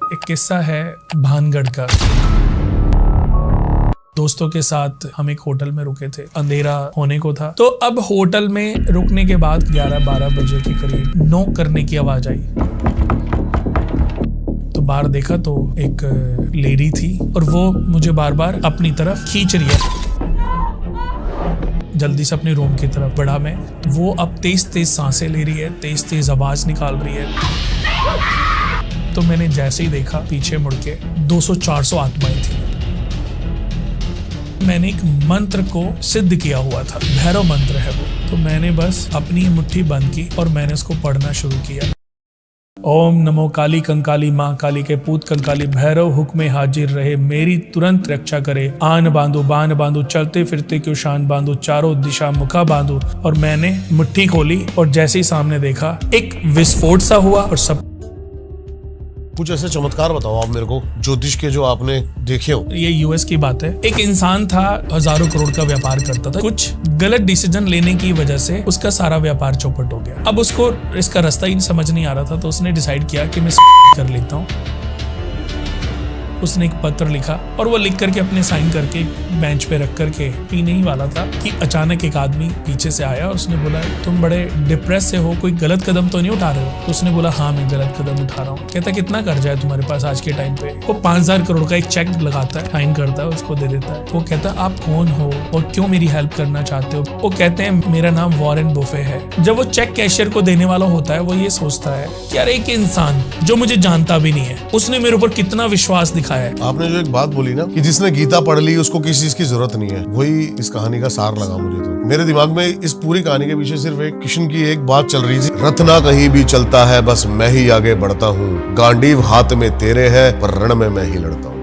एक किस्सा है भानगढ़ का। दोस्तों के साथ हम एक होटल में रुके थे, अंधेरा होने को था। तो अब होटल में रुकने के बाद 11-12 बजे के करीब नॉक करने की आवाज आई। तो बाहर देखा तो एक लेडी थी और वो मुझे बार बार अपनी तरफ खींच रही है। जल्दी से अपने रूम की तरफ बढ़ा मैं। वो अब तेज तेज सांसें ले रही है, तेज तेज आवाज निकाल रही है। तो मैंने जैसे ही देखा पीछे मुड़ के 200-400 आत्माएं थी। मैंने एक मंत्र को सिद्ध किया हुआ था, भैरव मंत्र है वो। तो मैंने बस अपनी मुट्ठी बंद की और मैंने उसको पढ़ना शुरू किया। ओम नमो काली कंकाली माँ काली के पूत कंकाली भैरव हुक्मे हाजिर रहे, मेरी तुरंत रक्षा करे। आन बांधो बान बांधो, चलते फिरते क्यों शान बांधो, चारों दिशा मुखा बांधो। और मैंने मुट्ठी खोली और जैसे ही सामने देखा एक विस्फोट सा हुआ और सब कुछ ऐसे चमत्कार बताओ आप मेरे को ज्योतिष के जो आपने देखे हो। ये यूएस की बात है। एक इंसान था, हजारों करोड़ का व्यापार करता था। कुछ गलत डिसीजन लेने की वजह से उसका सारा व्यापार चौपट हो गया। अब उसको इसका रास्ता ही समझ नहीं आ रहा था। तो उसने डिसाइड किया कि मैं कर लेता हूँ। उसने एक पत्र लिखा और वो लिख करके अपने साइन करके बेंच पे रख करके पीने ही वाला था कि अचानक एक आदमी पीछे से आया और उसने बोला, तुम बड़े डिप्रेस से हो, कोई गलत कदम तो नहीं उठा रहे हो? तो उसने बोला, हाँ मैं गलत कदम उठा रहा हूँ। कहता, कितना कर्जा है तुम्हारे पास आज के टाइम पे? वो 5,000 करोड़ का एक चेक लगाता है, साइन करता है, उसको दे देता है। वो कहता, आप कौन हो और क्यों मेरी हेल्प करना चाहते हो? वो कहते हैं, मेरा नाम वॉरेन बुफे है। जब वो चेक कैशियर को देने वाला होता है, वो ये सोचता है कि यार एक इंसान जो मुझे जानता भी नहीं है, उसने मेरे ऊपर कितना विश्वास दिखाया है। आपने जो एक बात बोली ना कि जिसने गीता पढ़ ली उसको किसी चीज की जरूरत नहीं है, वही इस कहानी का सार लगा मुझे। तो मेरे दिमाग में इस पूरी कहानी के पीछे सिर्फ एक कृष्ण की एक बात चल रही थी, रथ ना कहीं भी चलता है, बस मैं ही आगे बढ़ता हूँ, गांडीव हाथ में तेरे है पर रण में मैं ही लड़ता हूँ।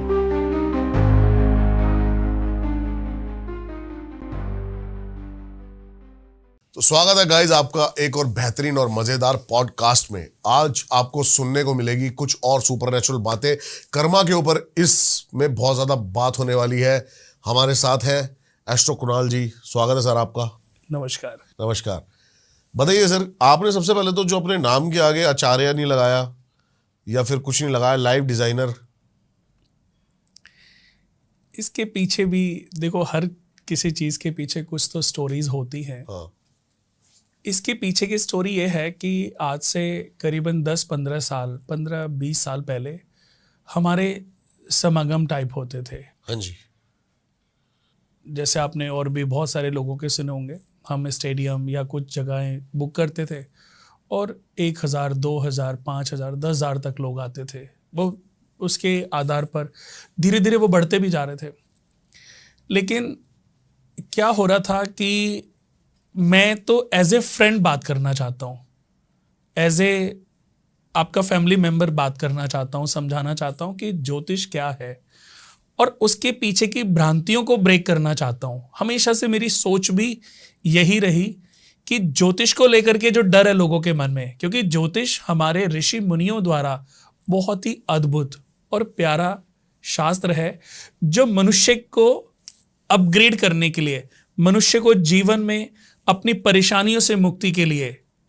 तो स्वागत है गाइज आपका एक और बेहतरीन और मजेदार पॉडकास्ट में। आज आपको सुनने को मिलेगी कुछ और सुपरनेचुरल बातें कर्मा के ऊपर। इसमें बहुत ज्यादा बात होने वाली है। हमारे साथ है एस्ट्रो कुणाल जी। स्वागत है सर आपका। नमस्कार। नमस्कार। बताइए सर, आपने सबसे पहले तो जो अपने नाम के आगे आचार्य नहीं लगाया या फिर कुछ नहीं लगाया, लाइव डिजाइनर, इसके पीछे भी देखो, हर किसी चीज के पीछे कुछ तो स्टोरीज होती हैं। हाँ। इसके पीछे की स्टोरी ये है कि आज से करीबन 10-15 साल, 15-20 साल पहले हमारे समागम टाइप होते थे। हाँ जी। जैसे आपने और भी बहुत सारे लोगों के सुने होंगे। हम स्टेडियम या कुछ जगहें बुक करते थे और 1,000, 2,000, 5,000, 10,000 तक लोग आते थे। वो उसके आधार पर धीरे धीरे वो बढ़ते भी जा रहे थे। लेकिन क्या हो रहा था कि मैं तो एज ए फ्रेंड बात करना चाहता हूँ, एज ए आपका फैमिली मेंबर बात करना चाहता हूँ, समझाना चाहता हूँ कि ज्योतिष क्या है और उसके पीछे की भ्रांतियों को ब्रेक करना चाहता हूँ। हमेशा से मेरी सोच भी यही रही कि ज्योतिष को लेकर के जो डर है लोगों के मन में, क्योंकि ज्योतिष हमारे ऋषि मुनियों द्वारा बहुत ही अद्भुत और प्यारा शास्त्र है जो मनुष्य को अपग्रेड करने के लिए, मनुष्य को जीवन में अपनी परेशानियों से मुक्ति के लिए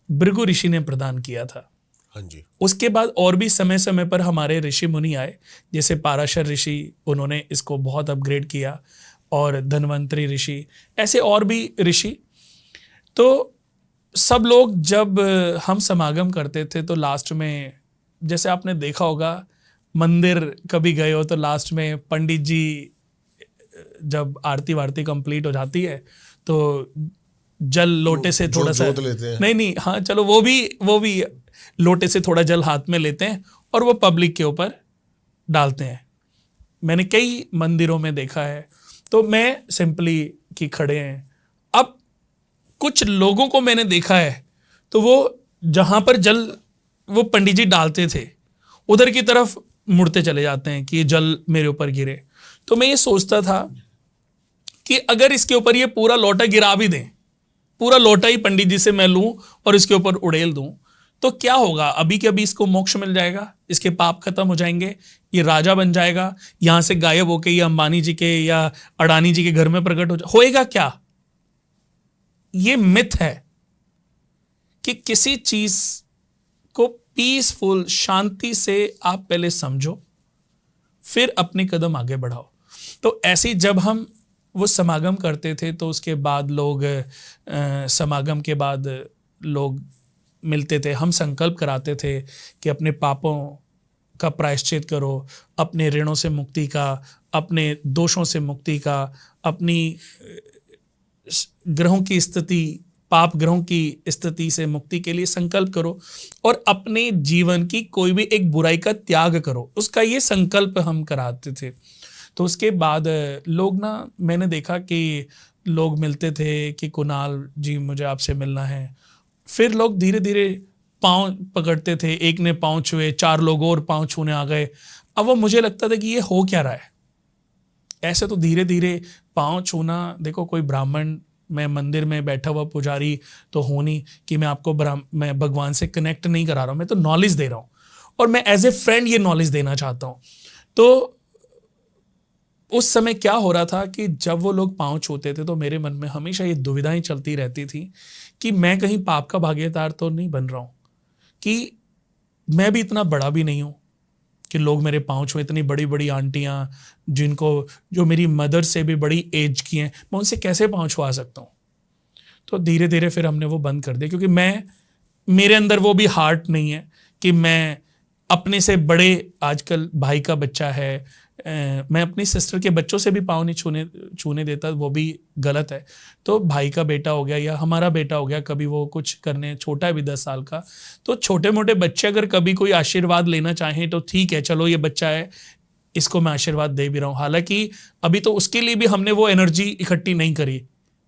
भृगु ऋषि ने प्रदान किया था। हाँ जी। उसके बाद और भी समय समय पर हमारे ऋषि मुनि आए, जैसे पाराशर ऋषि, उन्होंने इसको बहुत अपग्रेड किया, और धन्वंतरी ऋषि, ऐसे और भी ऋषि। तो सब लोग जब हम समागम करते थे तो लास्ट में, जैसे आपने देखा होगा, मंदिर कभी गए हो तो लास्ट में पंडित जी जब आरती वारती कंप्लीट हो जाती है तो जल लोटे से थोड़ा सा लेते हैं। नहीं, हाँ चलो, वो भी लोटे से थोड़ा जल हाथ में लेते हैं और वो पब्लिक के ऊपर डालते हैं। मैंने कई मंदिरों में देखा है। तो मैं सिंपली कि खड़े हैं। अब कुछ लोगों को मैंने देखा है तो वो जहां पर जल वो पंडित जी डालते थे उधर की तरफ मुड़ते चले जाते हैं कि ये जल मेरे ऊपर गिरे। तो मैं ये सोचता था कि अगर इसके ऊपर ये पूरा लोटा गिरा भी दें, पूरा लोटा ही पंडित जी से मैं लूं और इसके ऊपर उड़ेल दूं, तो क्या होगा? अभी के अभी इसको मोक्ष मिल जाएगा, इसके पाप खत्म हो जाएंगे, ये राजा बन जाएगा, यहां से गायब होके ये अंबानी जी के या अडानी जी के घर में प्रकट होएगा क्या? ये मिथ है कि किसी चीज को पीसफुल, शांति से आप पहले समझो, फिर अपने कदम आगे बढ़ाओ। तो ऐसे ही जब हम वो समागम करते थे तो उसके बाद लोग समागम के बाद लोग मिलते थे, हम संकल्प कराते थे कि अपने पापों का प्रायश्चित करो, अपने ऋणों से मुक्ति का, अपने दोषों से मुक्ति का, अपनी ग्रहों की स्थिति, पाप ग्रहों की स्थिति से मुक्ति के लिए संकल्प करो और अपने जीवन की कोई भी एक बुराई का त्याग करो, उसका ये संकल्प हम कराते थे। तो उसके बाद लोग ना, मैंने देखा कि लोग मिलते थे कि कुणाल जी मुझे आपसे मिलना है, फिर लोग धीरे धीरे पाँव पकड़ते थे, एक ने पाँव छुए, 4 लोग और पाँव छूने आ गए। अब वो मुझे लगता था कि ये हो क्या रहा है। ऐसे तो धीरे धीरे पाँव छूना, देखो कोई ब्राह्मण, मैं मंदिर में बैठा हुआ पुजारी तो हूँ नहीं कि मैं आपको मैं भगवान से कनेक्ट नहीं करा रहा हूँ, मैं तो नॉलेज दे रहा हूँ और मैं एज ए फ्रेंड ये नॉलेज देना चाहता हूँ। तो उस समय क्या हो रहा था कि जब वो लोग पाँव छूते थे तो मेरे मन में हमेशा ये दुविधाएं चलती रहती थी कि मैं कहीं पाप का भागीदार तो नहीं बन रहा हूँ, कि मैं भी इतना बड़ा भी नहीं हूँ कि लोग मेरे पाँव छुए। इतनी बड़ी बड़ी आंटियाँ जो मेरी मदर से भी बड़ी एज की हैं, मैं उनसे कैसे पाँव छुआ सकता हूँ। तो धीरे धीरे फिर हमने वो बंद कर दिया, क्योंकि मेरे अंदर वो भी हार्ट नहीं है कि मैं अपने से बड़े, आजकल भाई का बच्चा है, मैं अपनी सिस्टर के बच्चों से भी पाँव नहीं छूने देता, वो भी गलत है। तो भाई का बेटा हो गया या हमारा बेटा हो गया, कभी वो कुछ करने, छोटा है भी 10 साल का, तो छोटे मोटे बच्चे अगर कभी कोई आशीर्वाद लेना चाहें तो ठीक है, चलो ये बच्चा है, इसको मैं आशीर्वाद दे भी रहा हूँ। हालांकि अभी तो उसके लिए भी हमने वो एनर्जी इकट्ठी नहीं करी।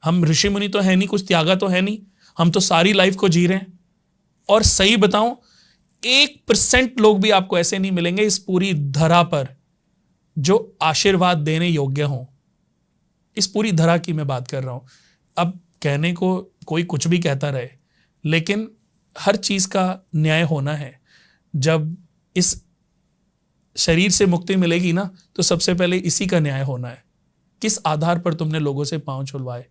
हम ऋषि मुनि तो है नहीं, कुछ त्यागा तो है नहीं, हम तो सारी लाइफ को जी रहे हैं। और सही बताऊं, 1% लोग भी आपको ऐसे नहीं मिलेंगे इस पूरी धरा पर जो आशीर्वाद देने योग्य हों। इस पूरी धरा की मैं बात कर रहा हूं। अब कहने को कोई कुछ भी कहता रहे, लेकिन हर चीज का न्याय होना है। जब इस शरीर से मुक्ति मिलेगी ना, तो सबसे पहले इसी का न्याय होना है। किस आधार पर तुमने लोगों से पांव छुलवाए,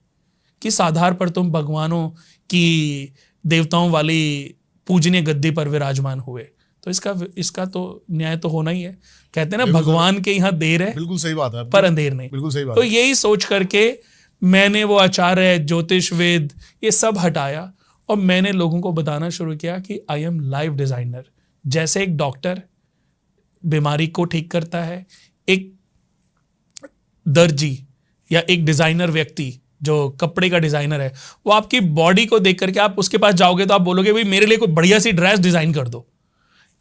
किस आधार पर तुम भगवानों की, देवताओं वाली पूजनीय गद्दी पर विराजमान हुए, तो इसका तो न्याय तो होना ही है। कहते हैं ना, भगवान के यहाँ देर है, बिल्कुल सही बात है, पर अंधेर नहीं। बिल्कुल सही बात तो है। यही सोच करके मैंने वो आचार्य, ज्योतिष, वेद, ये सब हटाया और मैंने लोगों को बताना शुरू किया कि आई एम लाइफ डिजाइनर। जैसे एक डॉक्टर बीमारी को ठीक करता है, एक दर्जी या एक डिजाइनर व्यक्ति जो कपड़े का डिजाइनर है, वो आपकी बॉडी को देख करके आप उसके पास जाओगे तो आप बोलोगे भाई मेरे लिए कोई बढ़िया सी ड्रेस डिजाइन कर दो।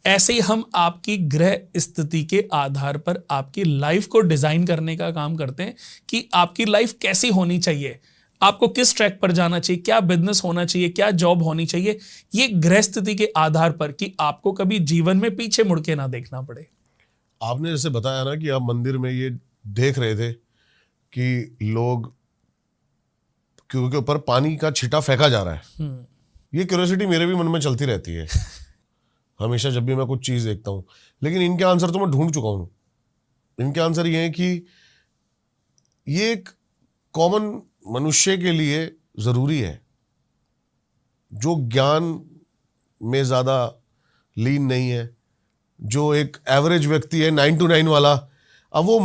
ऐसे ही हम आपकी ग्रह स्थिति के आधार पर आपकी लाइफ को डिजाइन करने का काम करते हैं कि आपकी लाइफ कैसी होनी चाहिए, आपको किस ट्रैक पर जाना चाहिए, क्या बिजनेस होना चाहिए, क्या जॉब होनी चाहिए, ये ग्रह स्थिति के आधार पर, कि आपको कभी जीवन में पीछे मुड़ के ना देखना पड़े। आपने जैसे बताया ना कि आप मंदिर में ये देख रहे थे कि लोग के ऊपर पानी का छिटा फेंका जा रहा है। ये क्यूरियोसिटी मेरे भी मन में चलती रहती है हमेशा जब भी मैं कुछ चीज देखता हूं, लेकिन इनके आंसर तो मैं ढूंढ चुका हूं। इनके आंसर ये है कि ये एक कॉमन मनुष्य के लिए जरूरी है, जो ज्ञान में ज्यादा लीन नहीं है, जो एक एवरेज व्यक्ति है 9 to 9 वाला, अब वो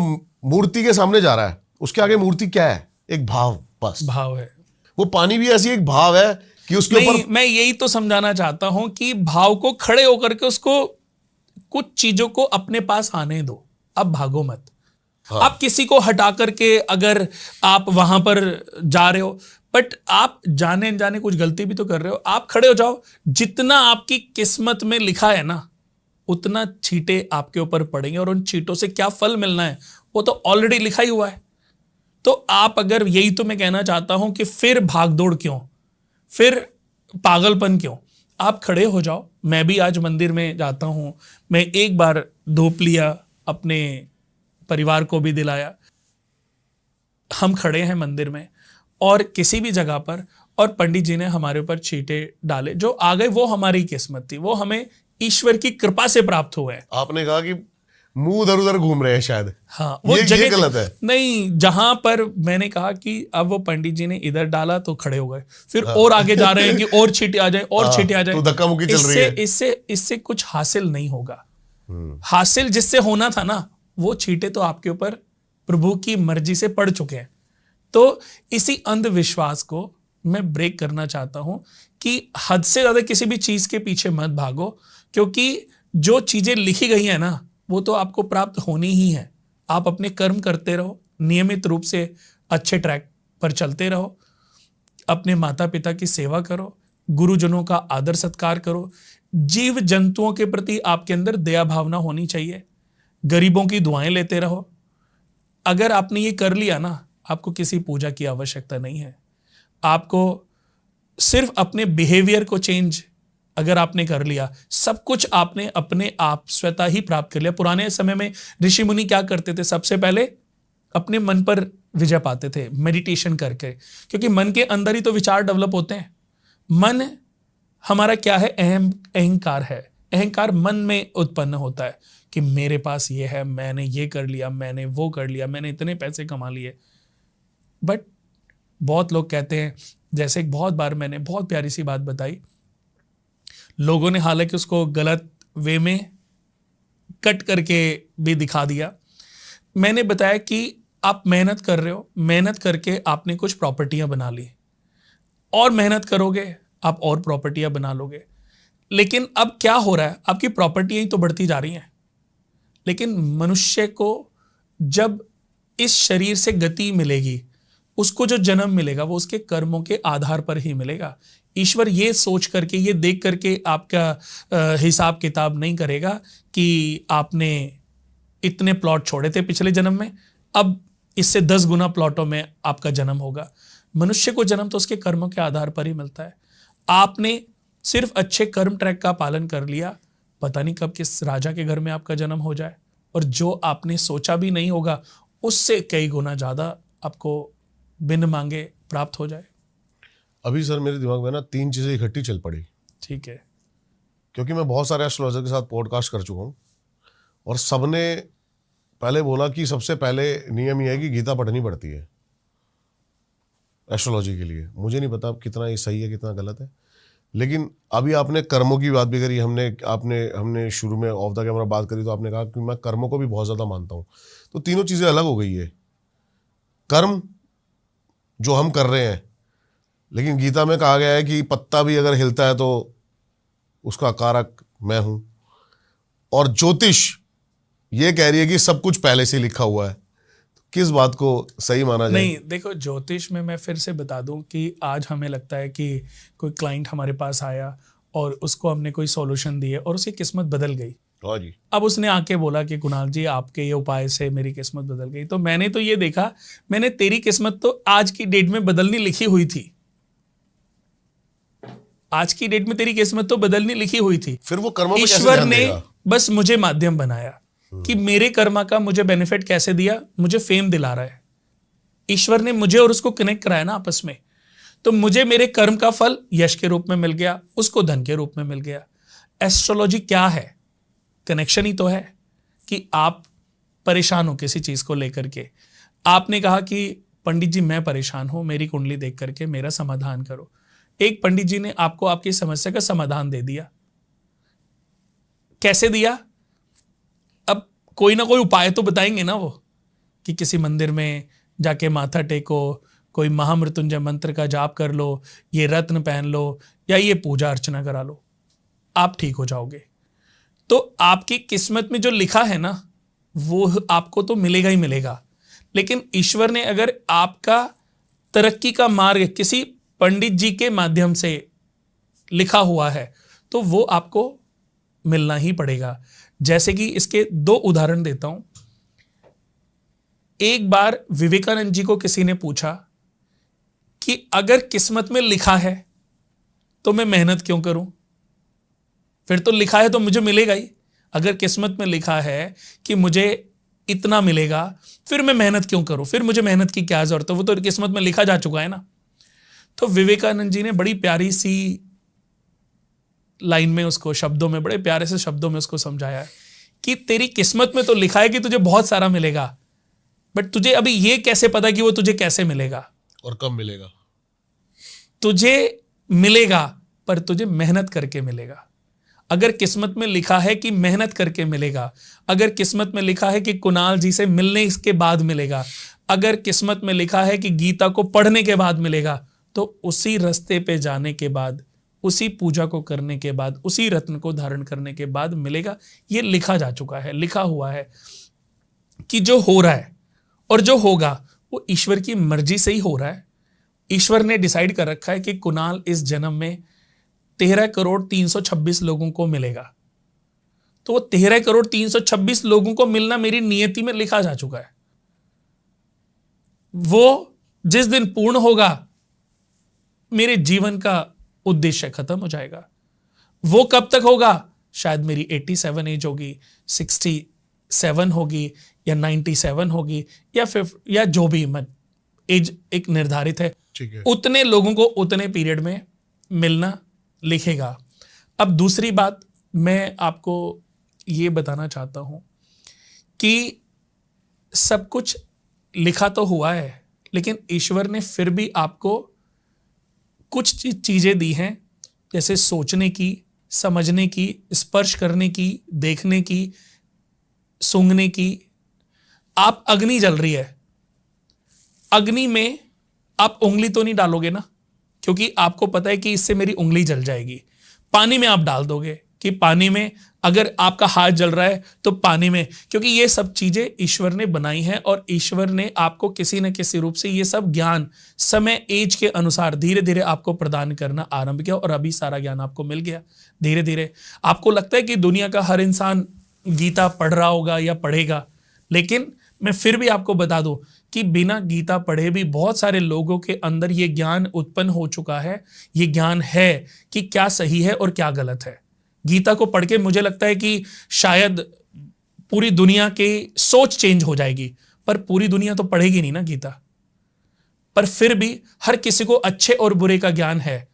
मूर्ति के सामने जा रहा है, उसके आगे मूर्ति क्या है? एक भाव, बस भाव है। वो पानी भी ऐसी एक भाव है कि उसके ऊपर, मैं यही तो समझाना चाहता हूं कि भाव को खड़े होकर के उसको कुछ चीजों को अपने पास आने दो, अब भागो मत। हाँ। आप किसी को हटा करके अगर आप वहां पर जा रहे हो, बट आप जाने अनजाने कुछ गलती भी तो कर रहे हो, आप खड़े हो जाओ। जितना आपकी किस्मत में लिखा है ना, उतना छींटे आपके ऊपर पड़ेंगे और उन छींटों से क्या फल मिलना है वो तो ऑलरेडी लिखा ही हुआ है। तो आप अगर, यही तो मैं कहना चाहता हूं कि फिर भागदौड़ क्यों, फिर पागलपन क्यों, आप खड़े हो जाओ। मैं भी आज मंदिर में जाता हूं, मैं एक बार धूप लिया, अपने परिवार को भी दिलाया, हम खड़े हैं मंदिर में और किसी भी जगह पर, और पंडित जी ने हमारे ऊपर छींटे डाले, जो आ गए वो हमारी किस्मत थी, वो हमें ईश्वर की कृपा से प्राप्त हुए। आपने कहा कि मुंह उधर उधर घूम रहे हैं शायद। हाँ, वो ये जगह गलत है। नहीं, जहां पर मैंने कहा कि अब वो पंडित जी ने इधर डाला तो खड़े हो गए, फिर और आगे जा रहे हैं कि और छींटे आ जाए और छींटे आ जाए, तो धक्का मुक्की चल रही है। इससे कुछ हासिल नहीं होगा। हासिल जिससे होना था ना, वो छींटे तो आपके ऊपर प्रभु की मर्जी से पड़ चुके हैं। तो इसी अंधविश्वास को मैं ब्रेक करना चाहता हूं कि हद से ज्यादा किसी भी चीज के पीछे मत भागो, क्योंकि जो चीजें लिखी गई है ना, वो तो आपको प्राप्त होनी ही है। आप अपने कर्म करते रहो, नियमित रूप से अच्छे ट्रैक पर चलते रहो, अपने माता पिता की सेवा करो, गुरुजनों का आदर सत्कार करो, जीव जंतुओं के प्रति आपके अंदर दया भावना होनी चाहिए, गरीबों की दुआएं लेते रहो। अगर आपने ये कर लिया ना, आपको किसी पूजा की आवश्यकता नहीं है। आपको सिर्फ अपने बिहेवियर को चेंज अगर आपने कर लिया, सब कुछ आपने अपने आप स्वतः ही प्राप्त कर लिया। पुराने समय में ऋषि मुनि क्या करते थे? सबसे पहले अपने मन पर विजय पाते थे मेडिटेशन करके, क्योंकि मन के अंदर ही तो विचार डेवलप होते हैं। मन हमारा क्या है? अहंकार है। अहंकार मन में उत्पन्न होता है कि मेरे पास ये है, मैंने ये कर लिया, मैंने वो कर लिया, मैंने इतने पैसे कमा लिए। बट बहुत लोग कहते हैं, जैसे एक बहुत बार मैंने बहुत प्यारी सी बात बताई, लोगों ने हालांकि उसको गलत वे में कट करके भी दिखा दिया। मैंने बताया कि आप मेहनत कर रहे हो, मेहनत करके आपने कुछ प्रॉपर्टियां बना ली, और मेहनत करोगे आप और प्रॉपर्टियां बना लोगे। लेकिन अब क्या हो रहा है? आपकी प्रॉपर्टियां ही तो बढ़ती जा रही हैं, लेकिन मनुष्य को जब इस शरीर से गति मिलेगी, उसको जो जन्म मिलेगा वो उसके कर्मों के आधार पर ही मिलेगा। ईश्वर ये सोच करके, ये देख करके आपका हिसाब किताब नहीं करेगा कि आपने इतने प्लॉट छोड़े थे पिछले जन्म में, अब इससे 10 गुना प्लॉटों में आपका जन्म होगा। मनुष्य को जन्म तो उसके कर्मों के आधार पर ही मिलता है। आपने सिर्फ अच्छे कर्म ट्रैक का पालन कर लिया, पता नहीं कब किस राजा के घर में आपका जन्म हो जाए, और जो आपने सोचा भी नहीं होगा उससे कई गुना ज्यादा आपको बिन मांगे प्राप्त हो जाए। अभी सर मेरे दिमाग में ना 3 चीजें इकट्ठी चल पड़ी। ठीक है। क्योंकि मैं बहुत सारे एस्ट्रोलॉजर के साथ पॉडकास्ट कर चुका हूँ, और सबने पहले बोला कि सबसे पहले नियम यह है कि गीता पढ़नी पड़ती है एस्ट्रोलॉजी के लिए। मुझे नहीं पता कितना ये सही है कितना गलत है, लेकिन अभी आपने कर्मों की बात भी करी, हमने शुरू में ऑफ द कैमरा बात करी, तो आपने कहा कि मैं कर्मों को भी बहुत ज़्यादा मानता हूँ। तो तीनों चीज़ें अलग हो गई है। कर्म जो हम कर रहे हैं, लेकिन गीता में कहा गया है कि पत्ता भी अगर हिलता है तो उसका कारक मैं हूं। और ज्योतिष ये कह रही है कि सब कुछ पहले से लिखा हुआ है। तो किस बात को सही माना जाए? नहीं, देखो, ज्योतिष में मैं फिर से बता दूं कि आज हमें लगता है कि कोई क्लाइंट हमारे पास आया और उसको हमने कोई सॉल्यूशन दिए और उसकी किस्मत बदल गई। हाँ जी। अब उसने आके बोला कि कुणाल जी आपके ये उपाय से मेरी किस्मत बदल गई। तो मैंने तो ये देखा, मैंने तेरी किस्मत तो आज की डेट में बदलनी लिखी हुई थी। आज की डेट में तेरी किस्मत तो बदलनी लिखी हुई थी। फिर वो कर्मों पे कैसे ईश्वर ध्यान ने देगा? बस मुझे माध्यम बनाया कि मेरे कर्मा का मुझे बेनिफिट कैसे दिया, मुझे फेम दिला रहा है। ईश्वर ने मुझे और उसको कनेक्ट कराया ना आपस में, तो मुझे मेरे कर्म का फल यश के रूप में मिल गया, उसको धन के रूप में मिल गया। एस्ट्रोलॉजी क्या है? कनेक्शन ही तो है कि आप परेशान हो किसी चीज को लेकर के, आपने कहा कि पंडित जी मैं परेशान हूं, मेरी कुंडली देख करके मेरा समाधान करो। एक पंडित जी ने आपको आपकी समस्या का समाधान दे दिया। कैसे दिया? अब कोई ना कोई उपाय तो बताएंगे ना वो, कि किसी मंदिर में जाके माथा टेको, कोई महामृत्युंजय मंत्र का जाप कर लो, ये रत्न पहन लो, या ये पूजा अर्चना करा लो, आप ठीक हो जाओगे। तो आपकी किस्मत में जो लिखा है ना, वो आपको तो मिलेगा ही मिलेगा। लेकिन ईश्वर ने अगर आपका तरक्की का मार्ग किसी पंडित जी के माध्यम से लिखा हुआ है, तो वो आपको मिलना ही पड़ेगा। जैसे कि इसके 2 उदाहरण देता हूं। एक बार विवेकानंद जी को किसी ने पूछा कि अगर किस्मत में लिखा है तो मैं मेहनत क्यों करूं? फिर तो लिखा है तो मुझे मिलेगा ही। अगर किस्मत में लिखा है कि मुझे इतना मिलेगा, फिर मैं मेहनत क्यों करूं? फिर मुझे मेहनत की क्या जरूरत है? वो तो किस्मत में लिखा जा चुका है ना। तो विवेकानंद जी ने बड़ी प्यारी सी लाइन में उसको, शब्दों में, बड़े प्यारे से शब्दों में उसको समझाया कि तेरी किस्मत में तो लिखा है कि तुझे बहुत सारा मिलेगा, बट तुझे अभी ये कैसे पता कि वो तुझे कैसे मिलेगा और कब मिलेगा? तुझे मिलेगा, पर तुझे मेहनत करके मिलेगा। अगर किस्मत में लिखा है कि मेहनत करके मिलेगा, अगर किस्मत में लिखा है कि कुणाल जी से मिलने के बाद मिलेगा, अगर किस्मत में लिखा है कि गीता को पढ़ने के बाद मिलेगा, तो उसी रास्ते पे जाने के बाद, उसी पूजा को करने के बाद, उसी रत्न को धारण करने के बाद मिलेगा। ये लिखा जा चुका है, लिखा हुआ है कि जो हो रहा है और जो होगा वो ईश्वर की मर्जी से ही हो रहा है। ईश्वर ने डिसाइड कर रखा है कि कुणाल इस जन्म में 13,326 लोगों को मिलेगा, तो वो 13,326 लोगों को मिलना मेरी नियति में लिखा जा चुका है। वो जिस दिन पूर्ण होगा, मेरे जीवन का उद्देश्य खत्म हो जाएगा। वो कब तक होगा? शायद मेरी 87 एज होगी, 67 होगी, या 97 होगी, या फिर या जो भी एज एक निर्धारित है, ठीक है। उतने लोगों को उतने पीरियड में मिलना लिखेगा। अब दूसरी बात मैं आपको ये बताना चाहता हूं कि सब कुछ लिखा तो हुआ है, लेकिन ईश्वर ने फिर भी आपको कुछ चीजें दी हैं, जैसे सोचने की, समझने की, स्पर्श करने की, देखने की, सूंघने की। आप अग्नि जल रही है, अग्नि में आप उंगली तो नहीं डालोगे ना, क्योंकि आपको पता है कि इससे मेरी उंगली जल जाएगी। पानी में आप डाल दोगे कि पानी में अगर आपका हाथ जल रहा है तो पानी में, क्योंकि ये सब चीजें ईश्वर ने बनाई हैं और ईश्वर ने आपको किसी न किसी रूप से ये सब ज्ञान समय एज के अनुसार धीरे धीरे आपको प्रदान करना आरंभ किया, और अभी सारा ज्ञान आपको मिल गया धीरे धीरे। आपको लगता है कि दुनिया का हर इंसान गीता पढ़ रहा होगा या पढ़ेगा, लेकिन मैं फिर भी आपको बता दूं कि बिना गीता पढ़े भी बहुत सारे लोगों के अंदर ये ज्ञान उत्पन्न हो चुका है। ये ज्ञान है कि क्या सही है और क्या गलत है। गीता को पढ़ के मुझे लगता है कि शायद पूरी दुनिया की सोच चेंज हो जाएगी, पर पूरी दुनिया तो पढ़ेगी नहीं ना गीता। पर फिर भी हर किसी को अच्छे और बुरे का ज्ञान है।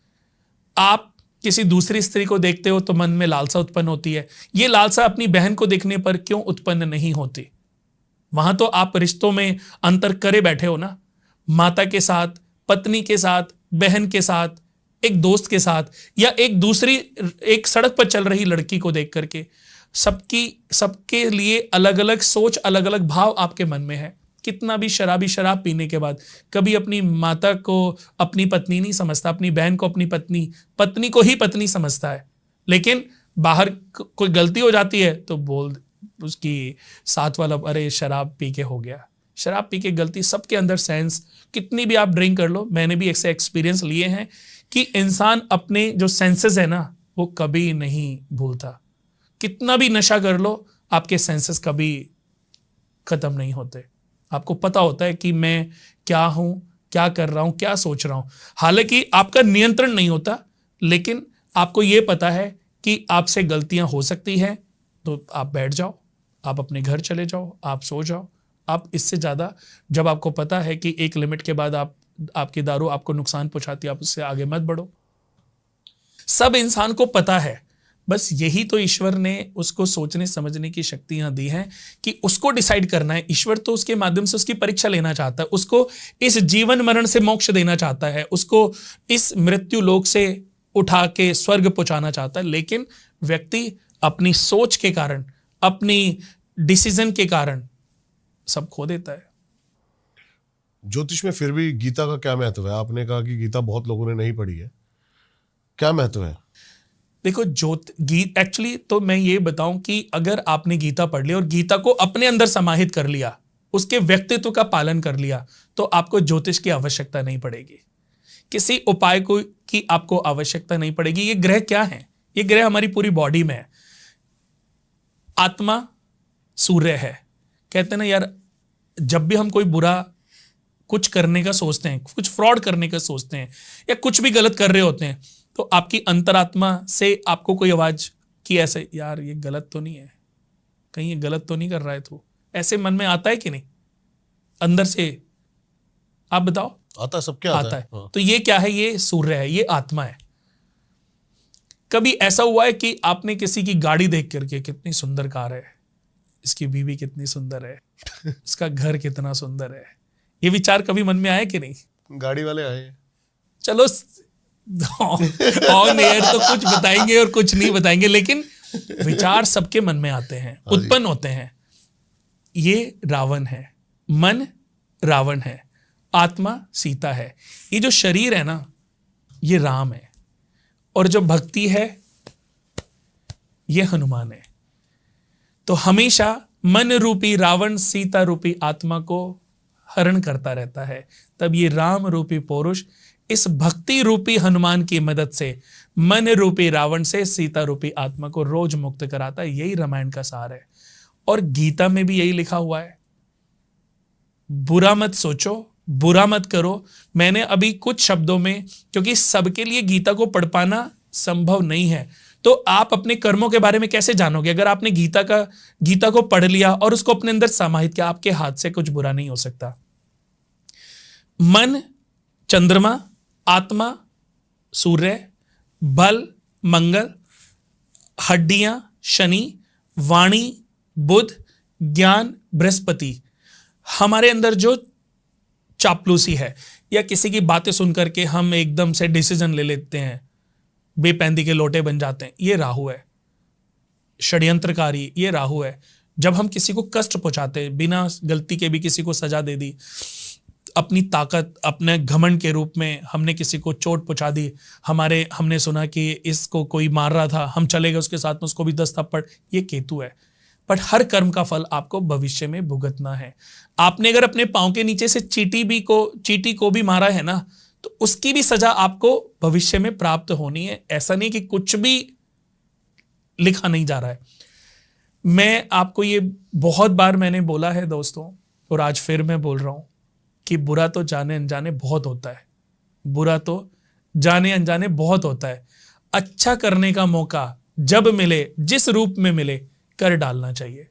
आप किसी दूसरी स्त्री को देखते हो तो मन में लालसा उत्पन्न होती है। ये लालसा अपनी बहन को देखने पर क्यों उत्पन्न नहीं होती? वहां तो आप रिश्तों में अंतर करे बैठे हो ना, माता के साथ, पत्नी के साथ, बहन के साथ, एक दोस्त के साथ, या एक दूसरी एक सड़क पर चल रही लड़की को देख करके। सबके लिए अलग अलग सोच, अलग अलग भाव आपके मन में है। कितना भी शराबी शराब पीने के बाद कभी अपनी माता को अपनी पत्नी नहीं समझता, अपनी बहन को अपनी पत्नी, पत्नी को ही पत्नी समझता है। लेकिन बाहर कोई गलती हो जाती है तो बोल उसकी साथ वाला, अरे शराब पी के हो गया। शराब पी के गलती, सबके अंदर सेंस, कितनी भी आप ड्रिंक कर लो, मैंने भी ऐसे एक्सपीरियंस लिए हैं कि इंसान अपने जो सेंसेस है ना वो कभी नहीं भूलता। कितना भी नशा कर लो, आपके सेंसेस कभी खत्म नहीं होते। आपको पता होता है कि मैं क्या हूं, क्या कर रहा हूं, क्या सोच रहा हूं। हालांकि आपका नियंत्रण नहीं होता, लेकिन आपको यह पता है कि आपसे गलतियां हो सकती हैं, तो आप बैठ जाओ, आप अपने घर चले जाओ, आप सो जाओ। आप इससे ज़्यादा, जब आपको पता है कि एक लिमिट के बाद आपकी दारू आपको नुकसान पहुंचाती है, आप उससे आगे मत बढ़ो। सब इंसान को पता है, बस यही तो ईश्वर ने उसको सोचने समझने की शक्तियां दी हैं कि उसको डिसाइड करना है। ईश्वर तो उसके माध्यम से उसकी परीक्षा लेना चाहता है, उसको इस जीवन मरण से मोक्ष देना चाहता है, उसको इस मृत्यु लोक से उठा के स्वर्ग पहुंचाना चाहता है। लेकिन व्यक्ति अपनी सोच के कारण, अपनी डिसीजन के कारण सब खो देता है। ज्योतिष में फिर भी गीता का क्या महत्व है? आपने कहा कि गीता बहुत लोगों ने नहीं पढ़ी है, क्या महत्व है? देखो, एक्चुअली तो मैं ये बताऊं कि अगर आपने गीता पढ़ लिया और गीता को अपने अंदर समाहित कर लिया, उसके व्यक्तित्व का पालन कर लिया, तो आपको ज्योतिष की आवश्यकता नहीं पड़ेगी, किसी उपाय को की आपको आवश्यकता नहीं पड़ेगी। ये ग्रह क्या है? ये ग्रह हमारी पूरी बॉडी में है। आत्मा सूर्य है। कहते हैं ना यार, जब भी हम कोई बुरा कुछ करने का सोचते हैं, कुछ फ्रॉड करने का सोचते हैं, या कुछ भी गलत कर रहे होते हैं, तो आपकी अंतरात्मा से आपको कोई आवाज की ऐसे, यार ये गलत तो नहीं है, कहीं ये गलत तो नहीं कर रहा है तू, ऐसे मन में आता है कि नहीं? अंदर से आप बताओ। आता है, सबके आता है। हाँ। तो ये क्या है? ये सूर्य है, ये आत्मा है। कभी ऐसा हुआ है कि आपने किसी की गाड़ी देख करके, कितनी सुंदर कार है, इसकी बीवी कितनी सुंदर है, इसका घर कितना सुंदर है। ये विचार कभी मन में आया कि नहीं? गाड़ी वाले आए, चलो ऑन एयर तो कुछ बताएंगे और कुछ नहीं बताएंगे, लेकिन विचार सबके मन में आते हैं, उत्पन्न होते हैं। ये रावण है, मन रावण है, आत्मा सीता है, ये जो शरीर है ना ये राम है, और जो भक्ति है ये हनुमान है। तो हमेशा मन रूपी रावण सीता रूपी आत्मा को हरण करता रहता है, तब ये राम रूपी पुरुष इस भक्ति रूपी हनुमान की मदद से मन रूपी रावण से सीता रूपी आत्मा को रोज मुक्त कराता है। यही रामायण का सार है। और गीता में भी यही लिखा हुआ है, बुरा मत सोचो, बुरा मत करो। मैंने अभी कुछ शब्दों में, क्योंकि सबके लिए गीता को पढ़ पाना संभव नहीं है, तो आप अपने कर्मों के बारे में कैसे जानोगे? अगर आपने गीता को पढ़ लिया और उसको अपने अंदर समाहित किया, आपके हाथ से कुछ बुरा नहीं हो सकता। मन चंद्रमा, आत्मा सूर्य, बल मंगल, हड्डियां शनि, वाणी बुध, ज्ञान बृहस्पति। हमारे अंदर जो चापलूसी है या किसी की बातें सुनकर के हम एकदम से डिसीजन ले लेते हैं, बेपैंदी के लोटे बन जाते हैं, ये राहु है। षड्यंत्रकारी ये राहु है। जब हम किसी को कष्ट पहुंचाते हैं, बिना गलती के भी किसी को सजा दे दी, अपनी ताकत, अपने घमंड के रूप में हमने किसी को चोट पहुंचा दी, हमने सुना कि इसको कोई मार रहा था, हम चले गए उसके साथ में, उसको भी 10 थप्पड़, ये केतु है। बट हर कर्म का फल आपको भविष्य में भुगतना है। आपने अगर अपने पांव के नीचे से चींटी को भी मारा है ना, तो उसकी भी सजा आपको भविष्य में प्राप्त होनी है। ऐसा नहीं कि कुछ भी लिखा नहीं जा रहा है। मैं आपको ये बहुत बार मैंने बोला है दोस्तों, और आज फिर मैं बोल रहा हूं कि बुरा तो जाने अनजाने बहुत होता है, बुरा तो जाने अनजाने बहुत होता है। अच्छा करने का मौका जब मिले, जिस रूप में मिले, कर डालना चाहिए।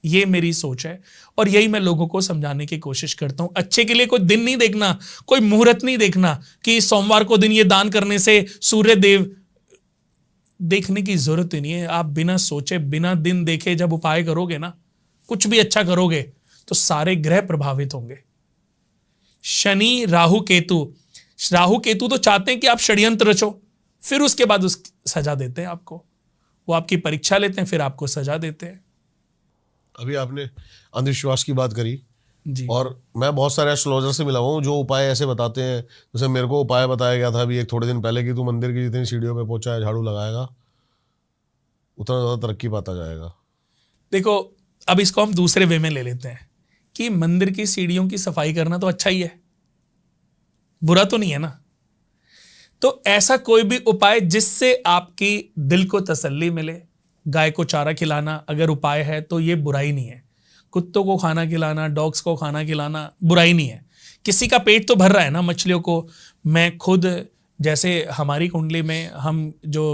ये मेरी सोच है और यही मैं लोगों को समझाने की कोशिश करता हूं। अच्छे के लिए कोई दिन नहीं देखना, कोई मुहूर्त नहीं देखना कि सोमवार को दिन ये दान करने से सूर्य देव, देखने की जरूरत ही नहीं है। आप बिना सोचे, बिना दिन देखे जब उपाय करोगे ना, कुछ भी अच्छा करोगे, तो सारे ग्रह प्रभावित होंगे। शनि राहु केतु तो चाहते हैं कि आप षड्यंत्र रचो, फिर उसके बाद उस सजा देते हैं आपको। वो आपकी परीक्षा लेते हैं, फिर आपको सजा देते हैं। अभी आपने अंधविश्वास की बात करी जी। और मैं बहुत सारे एस्ट्रोलॉजर से मिला हूँ जो उपाय ऐसे बताते हैं। जैसे मेरे को उपाय बताया गया था अभी एक थोड़े दिन पहले कि तू मंदिर की जितनी सीढ़ियों पे पहुंचा है, झाड़ू लगाएगा, उतना ज़्यादा तरक्की पाता जाएगा। देखो, अब इसको हम दूसरे वे में ले लेते हैं कि मंदिर की सीढ़ियों की सफाई करना तो अच्छा ही है, बुरा तो नहीं है ना। तो ऐसा कोई भी उपाय जिससे आपकी दिल को तसल्ली मिले, गाय को चारा खिलाना अगर उपाय है तो ये बुराई नहीं है। कुत्तों को खाना खिलाना, डॉग्स को खाना खिलाना बुराई नहीं है। किसी का पेट तो भर रहा है ना, मछलियों को। मैं खुद, जैसे हमारी कुंडली में, हम जो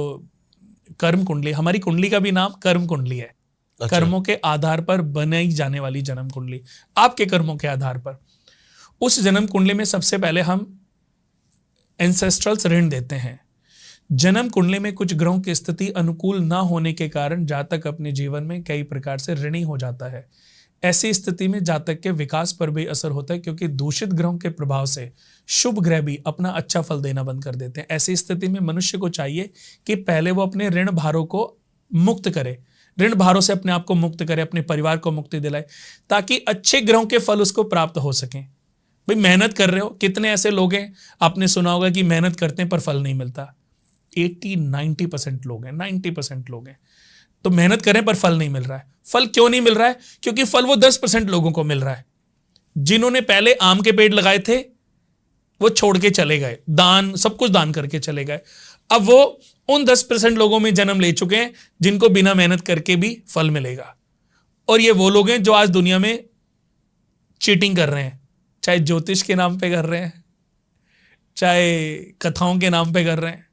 कर्म कुंडली, हमारी कुंडली का भी नाम कर्म कुंडली है। अच्छा। कर्मों के आधार पर बनाई जाने वाली जन्म कुंडली, आपके कर्मों के आधार पर। उस जन्म कुंडली में सबसे पहले हम एंसेस्ट्रल्स ऋण देते हैं। जन्म कुंडली में कुछ ग्रहों की स्थिति अनुकूल ना होने के कारण जातक अपने जीवन में कई प्रकार से ऋणी हो जाता है। ऐसी स्थिति में जातक के विकास पर भी असर होता है, क्योंकि दूषित ग्रहों के प्रभाव से शुभ ग्रह भी अपना अच्छा फल देना बंद कर देते हैं। ऐसी स्थिति में मनुष्य को चाहिए कि पहले वो अपने ऋण भारों को मुक्त करे, ऋण भारों से अपने आप को मुक्त करे, अपने परिवार को मुक्ति दिलाए, ताकि अच्छे ग्रहों के फल उसको प्राप्त हो सकें। भाई मेहनत कर रहे हो, कितने ऐसे लोग हैं, आपने सुना होगा कि मेहनत करते हैं पर फल नहीं मिलता। 80-90% लोग हैं, 90% लोग हैं तो मेहनत करें पर फल नहीं मिल रहा है। फल क्यों नहीं मिल रहा है? क्योंकि फल वो 10% लोगों को मिल रहा है। जिन्होंने पहले आम के पेड़ लगाए थे वो छोड़ के चले गए, दान, सब कुछ दान करके चले गए। अब वो उन 10% लोगों में जन्म ले चुके हैं जिनको बिना मेहनत करके भी फल मिलेगा। और ये वो लोग हैं जो आज दुनिया में चीटिंग कर रहे हैं, चाहे ज्योतिष के नाम पे कर रहे हैं, चाहे कथाओं के नाम पे कर रहे हैं,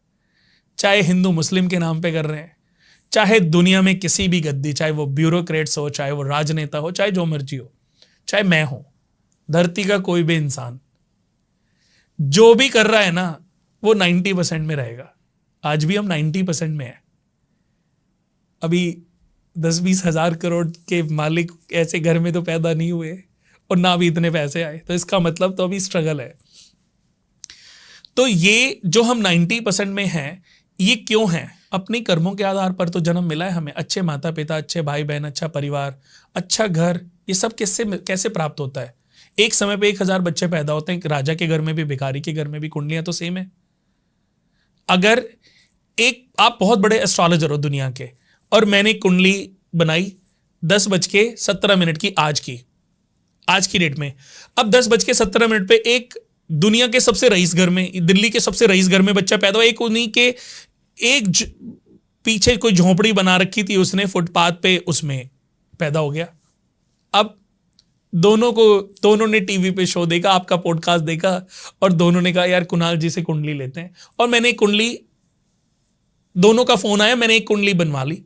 चाहे हिंदू मुस्लिम के नाम पे कर रहे हैं, चाहे दुनिया में किसी भी गद्दी, चाहे वो ब्यूरोक्रेट्स हो, चाहे वो राजनेता हो, चाहे जो मर्जी हो, चाहे मैं हूं, धरती का कोई भी इंसान जो भी कर रहा है ना, वो 90% में रहेगा। आज भी हम 90% में है। अभी 10-20 हजार करोड़ के मालिक ऐसे घर में तो पैदा नहीं हुए और ना भी इतने पैसे आए, तो इसका मतलब तो अभी स्ट्रगल है। तो ये जो हम 90% में हैं, ये क्यों हैं? अपनी कर्मों के आधार पर तो जन्म मिला है हमें। अच्छे माता पिता, अच्छे भाई बहन, अच्छा परिवार, अच्छा घर, ये सब कैसे प्राप्त होता है? एक समय पे 1000 बच्चे पैदा होते हैं, राजा के घर में भी, भिखारी के घर में भी, कुंडलियां तो सेम है। अगर आप बहुत बड़े एस्ट्रोलॉजर हो दुनिया के, और मैंने कुंडली बनाई 10:17 की, आज की डेट में, अब 10:17 पे एक दुनिया के सबसे रईस घर में, दिल्ली के सबसे रईस घर में बच्चा पैदा हुआ। एक उन्हीं के पीछे कोई झोंपड़ी बना रखी थी उसने फुटपाथ पे, उसमें पैदा हो गया। अब दोनों ने टीवी पे शो देखा, आपका पॉडकास्ट देखा, और दोनों ने कहा यार कुणाल जी से कुंडली लेते हैं। और मैंने एक कुंडली, दोनों का फोन आया, मैंने एक कुंडली बनवा ली।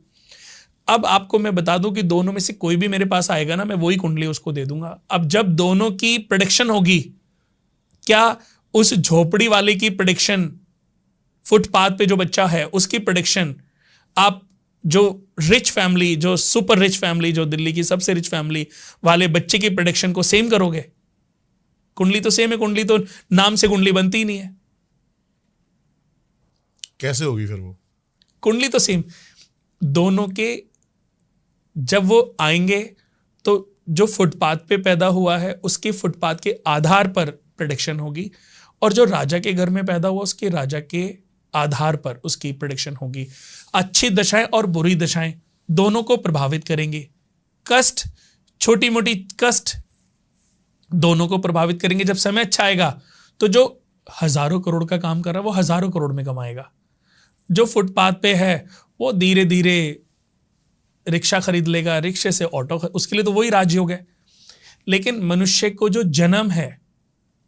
अब आपको मैं बता दूं कि दोनों में से कोई भी मेरे पास आएगा ना, मैं वही कुंडली उसको दे दूंगा। अब जब दोनों की प्रेडिक्शन होगी, क्या उस झोपड़ी वाले की प्रेडिक्शन, फुटपाथ पे जो बच्चा है उसकी प्रेडिक्शन, आप जो रिच फैमिली, जो सुपर रिच फैमिली, जो दिल्ली की सबसे रिच फैमिली वाले बच्चे की प्रेडिक्शन को सेम करोगे? कुंडली तो सेम है, कुंडली तो नाम से कुंडली बनती ही नहीं है। कैसे होगी फिर वो? कुंडली तो सेम, दोनों के जब वो आएंगे तो जो फुटपाथ पे पैदा हुआ है उसके फुटपाथ के आधार पर प्रेडिक्शन होगी, और जो राजा के घर में पैदा हुआ उसके राजा के आधार पर उसकी प्रेडिक्शन होगी। अच्छी दशाएं और बुरी दशाएं दोनों को प्रभावित करेंगे। कष्ट, छोटी मोटी कष्ट दोनों को प्रभावित करेंगे। जब समय अच्छा आएगा तो जो हजारों करोड़ का काम कर रहा है वो हजारों करोड़ में कमाएगा। जो फुटपाथ पे है वो धीरे धीरे रिक्शा खरीद लेगा, रिक्शे से ऑटो, उसके लिए तो वही राजयोग है। लेकिन मनुष्य को जो जन्म है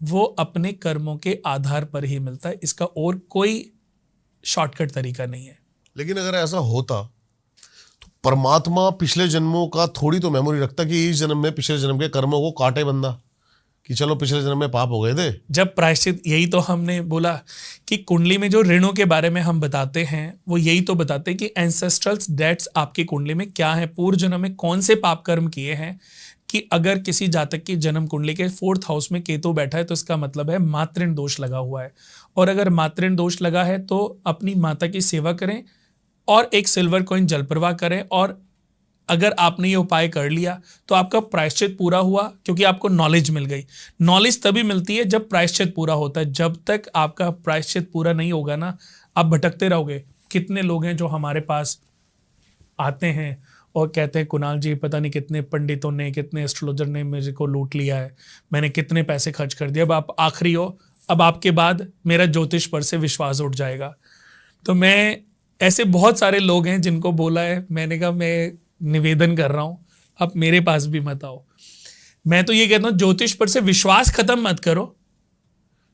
वो अपने कर्मों के आधार पर ही मिलता है, इसका और कोई शॉर्टकट तरीका नहीं है। लेकिन अगर ऐसा होता तो परमात्मा पिछले जन्मों का थोड़ी तो मेमोरी रखता कि इस जन्म में पिछले जन्म के कर्मों को काटे बंदा, कि चलो पिछले जन्म में पाप हो गए थे। जब प्रायश्चित, यही तो हमने बोला कि कुंडली में जो ऋणों के बारे में हम बताते हैं वो यही तो बताते हैं कि एंसेस्ट्रल डेट्स आपकी कुंडली में क्या है, पूर्व जन्म में कौन से पाप कर्म किए हैं। कि अगर किसी जातक की जन्म कुंडली के 4th हाउस में केतु बैठा है तो इसका मतलब है मातृण दोष लगा हुआ है, और अगर मातृण दोष लगा है तो अपनी माता की सेवा करें और एक सिल्वर कॉइन जल प्रवाह करें। और अगर आपने ये उपाय कर लिया तो आपका प्रायश्चित पूरा हुआ, क्योंकि आपको नॉलेज मिल गई। नॉलेज तभी मिलती है जब प्रायश्चित पूरा होता है। जब तक आपका प्रायश्चित पूरा नहीं होगा ना, आप भटकते रहोगे। कितने लोग हैं जो हमारे पास आते हैं और कहते हैं कुणाल जी पता नहीं कितने पंडितों ने, कितने एस्ट्रोलॉजर ने मुझे को लूट लिया है, मैंने कितने पैसे खर्च कर दिए, अब आप आखिरी हो, अब आपके बाद मेरा ज्योतिष पर से विश्वास उठ जाएगा। तो मैं, ऐसे बहुत सारे लोग हैं जिनको बोला है, मैंने कहा मैं निवेदन कर रहा हूं अब मेरे पास भी मत आओ। मैं तो ये कहता हूं ज्योतिष पर से विश्वास खत्म मत करो,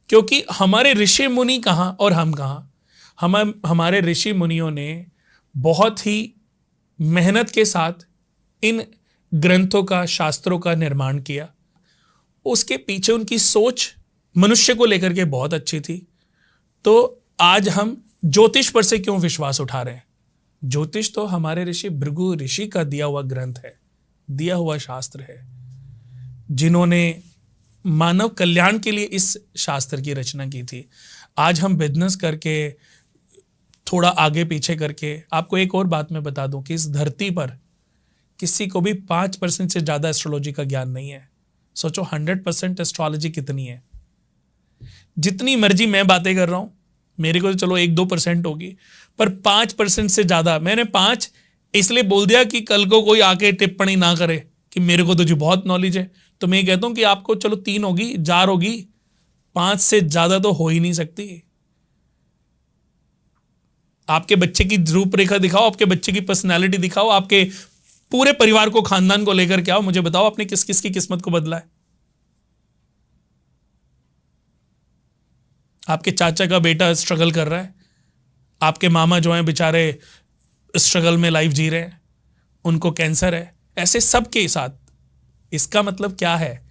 क्योंकि हमारे ऋषि मुनि कहाँ और हम कहाँ। हमारे ऋषि मुनियों ने बहुत ही मेहनत के साथ इन ग्रंथों का, शास्त्रों का निर्माण किया। उसके पीछे उनकी सोच मनुष्य को लेकर के बहुत अच्छी थी। तो आज हम ज्योतिष पर से क्यों विश्वास उठा रहे हैं? ज्योतिष तो हमारे ऋषि भृगु ऋषि का दिया हुआ ग्रंथ है, दिया हुआ शास्त्र है, जिन्होंने मानव कल्याण के लिए इस शास्त्र की रचना की थी। आज हम बिजनेस करके, थोड़ा आगे पीछे करके, आपको एक और बात मैं बता दूं कि इस धरती पर किसी को भी 5% से ज्यादा एस्ट्रोलॉजी का ज्ञान नहीं है। सोचो 100% एस्ट्रोलॉजी कितनी है। जितनी मर्जी मैं बातें कर रहा हूं, मेरे को तो चलो 1-2% होगी, पर 5% से ज्यादा, मैंने 5 इसलिए बोल दिया कि कल को कोई आके टिप्पणी ना करे कि मेरे को तो जी बहुत नॉलेज है। तो मैं कहता हूं कि आपको चलो 3 होगी, 4 होगी, 5 से ज्यादा तो हो ही नहीं सकती। आपके बच्चे की रूपरेखा दिखाओ, आपके बच्चे की पर्सनैलिटी दिखाओ, आपके पूरे परिवार को, खानदान को लेकर के आओ, मुझे बताओ आपने किस किस की किस्मत को बदला है। आपके चाचा का बेटा स्ट्रगल कर रहा है, आपके मामा जो हैं बेचारे स्ट्रगल में लाइफ जी रहे हैं, उनको कैंसर है, ऐसे सबके साथ। इसका मतलब क्या है?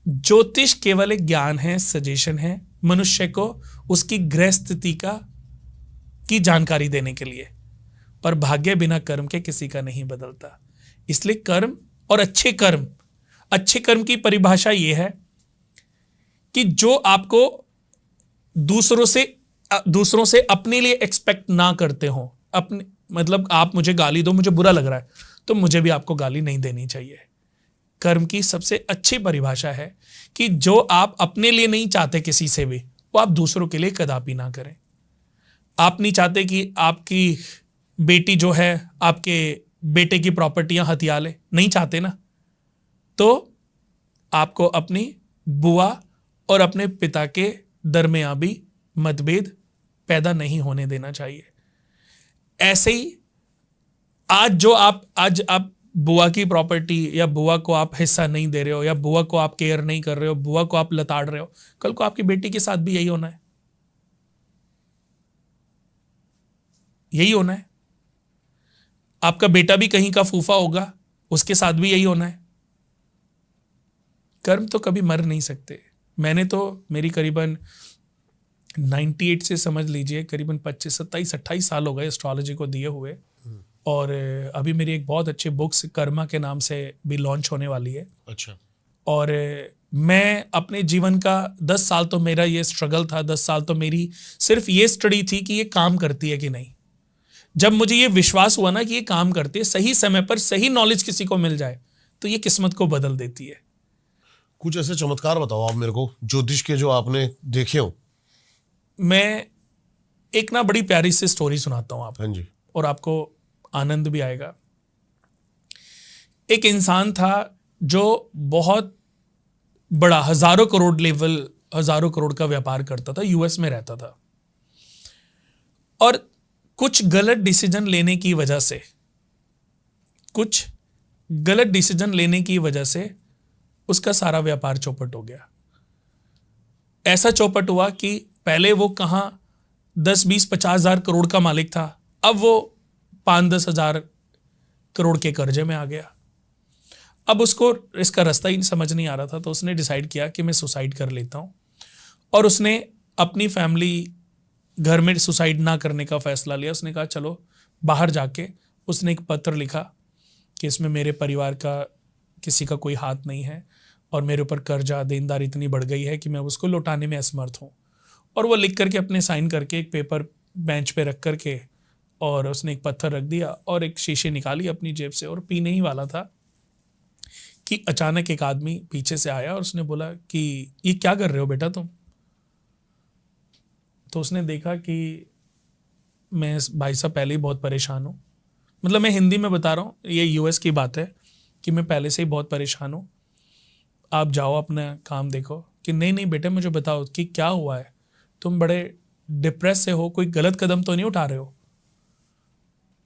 ज्योतिष केवल एक ज्ञान है, सजेशन है मनुष्य को उसकी ग्रह स्थिति की जानकारी देने के लिए। पर भाग्य बिना कर्म के किसी का नहीं बदलता। इसलिए कर्म और अच्छे कर्म की परिभाषा यह है कि जो आपको दूसरों से अपने लिए एक्सपेक्ट ना करते हो। अपने मतलब आप मुझे गाली दो, मुझे बुरा लग रहा है, तो मुझे भी आपको गाली नहीं देनी चाहिए। कर्म की सबसे अच्छी परिभाषा है कि जो आप अपने लिए नहीं चाहते किसी से भी, वो आप दूसरों के लिए कदापि ना करें। आप नहीं चाहते कि आपकी बेटी जो है आपके बेटे की प्रॉपर्टियां हथिया ले, नहीं चाहते ना, तो आपको अपनी बुआ और अपने पिता के दरमियान भी मतभेद पैदा नहीं होने देना चाहिए। ऐसे ही आज आप बुआ की प्रॉपर्टी या बुआ को आप हिस्सा नहीं दे रहे हो, या बुआ को आप केयर नहीं कर रहे हो, बुआ को आप लताड़ रहे हो, कल को आपकी बेटी के साथ भी यही होना है। यही होना है। आपका बेटा भी कहीं का फूफा होगा, उसके साथ भी यही होना है। कर्म तो कभी मर नहीं सकते। मैंने तो मेरी करीबन 98 से समझ लीजिए करीबन 25, 27, 28 साल हो गए एस्ट्रोलॉजी को दिए हुए। और अभी मेरी एक बहुत अच्छी बुक्स कर्मा के नाम से भी लॉन्च होने वाली है। अच्छा। और मैं अपने जीवन का 10 साल तो मेरा ये स्ट्रगल था, 10 साल तो मेरी सिर्फ ये स्टडी थी कि ये काम करती है कि नहीं। जब मुझे ये विश्वास हुआ ना कि ये काम करती है, सही समय पर सही नॉलेज किसी को मिल जाए तो ये किस्मत को बदल देती है। कुछ ऐसे चमत्कार बताओ आप मेरे को ज्योतिष के जो आपने देखे हो। मैं एक ना बड़ी प्यारी सी स्टोरी सुनाता हूँ आपको। हाँ जी। और आपको आनंद भी आएगा। एक इंसान था जो बहुत बड़ा हजारों करोड़ का व्यापार करता था, यूएस में रहता था। और कुछ गलत डिसीजन लेने की वजह से उसका सारा व्यापार चौपट हो गया। ऐसा चौपट हुआ कि पहले वो कहां 10, 20, 50 हजार करोड़ का मालिक था, अब वो 5-10 हजार करोड़ के कर्जे में आ गया। अब उसको इसका रास्ता ही समझ नहीं आ रहा था, तो उसने डिसाइड किया कि मैं सुसाइड कर लेता हूँ। और उसने अपनी फैमिली घर में सुसाइड ना करने का फैसला लिया। उसने कहा चलो बाहर जाके उसने एक पत्र लिखा कि इसमें मेरे परिवार का किसी का कोई हाथ नहीं है और मेरे ऊपर कर्जा देनदारी इतनी बढ़ गई है कि मैं उसको लौटाने में असमर्थ हूँ। और वो लिख करके अपने साइन करके एक पेपर बेंच पे रख करके और उसने एक पत्थर रख दिया और एक शीशी निकाली अपनी जेब से और पीने ही वाला था कि अचानक एक आदमी पीछे से आया और उसने बोला कि ये क्या कर रहे हो बेटा तुम। तो उसने देखा कि मैं भाई साहब पहले ही बहुत परेशान हूँ। मतलब मैं हिंदी में बता रहा हूँ, ये यूएस की बात है कि मैं पहले से ही बहुत परेशान हूँ, आप जाओ अपना काम देखो। कि नहीं बेटे मुझे बताओ कि क्या हुआ है, तुम बड़े डिप्रेस से हो, कोई गलत कदम तो नहीं उठा रहे हो।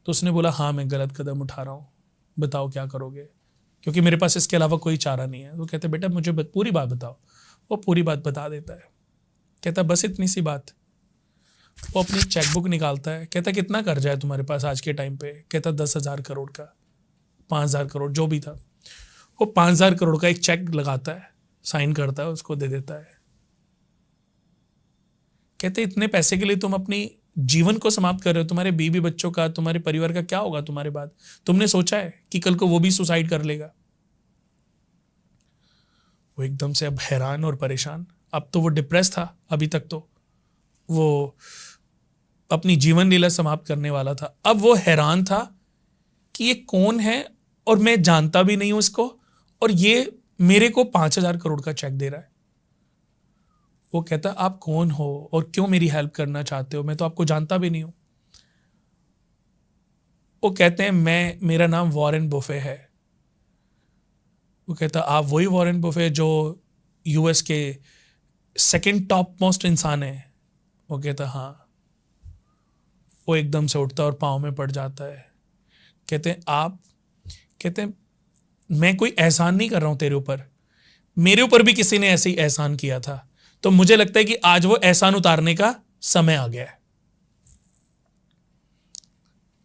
तो उसने बोला हाँ मैं गलत कदम उठा रहा हूँ, बताओ क्या करोगे, क्योंकि मेरे पास इसके अलावा कोई चारा नहीं है। वो कहते बेटा मुझे पूरी बात बताओ। वो पूरी बात बता देता है। कहता बस इतनी सी बात। वो अपनी चेकबुक निकालता है। कहता कितना कर्जा है तुम्हारे पास आज के टाइम पे। कहता 10,000 करोड़ का, 5,000 करोड़ जो भी था। वो 5,000 करोड़ का एक चेक लगाता है, साइन करता है, उसको दे देता है। कहते इतने पैसे के लिए तुम अपनी जीवन को समाप्त कर रहे हो, तुम्हारे बीवी बच्चों का, तुम्हारे परिवार का क्या होगा तुम्हारे बाद। तुमने सोचा है कि कल को वो भी सुसाइड कर लेगा। वो एकदम से अब हैरान और परेशान। अब तो वो डिप्रेस था, अभी तक तो वो अपनी जीवन लीला समाप्त करने वाला था। अब वो हैरान था कि ये कौन है और मैं जानता भी नहीं हूं इसको, और ये मेरे को 5,000 करोड़ का चेक दे रहा है। वो कहता आप कौन हो और क्यों मेरी हेल्प करना चाहते हो, मैं तो आपको जानता भी नहीं हूं। वो कहते हैं मेरा नाम वॉरेन बुफे है। वो कहता आप वही वॉरेन बुफे जो यूएस के सेकंड टॉप मोस्ट इंसान है। वो कहता हाँ। वो एकदम से उठता और पाँव में पड़ जाता है। कहते हैं मैं कोई एहसान नहीं कर रहा हूं तेरे ऊपर, मेरे ऊपर भी किसी ने ऐसे ही एहसान किया था, तो मुझे लगता है कि आज वो एहसान उतारने का समय आ गया है।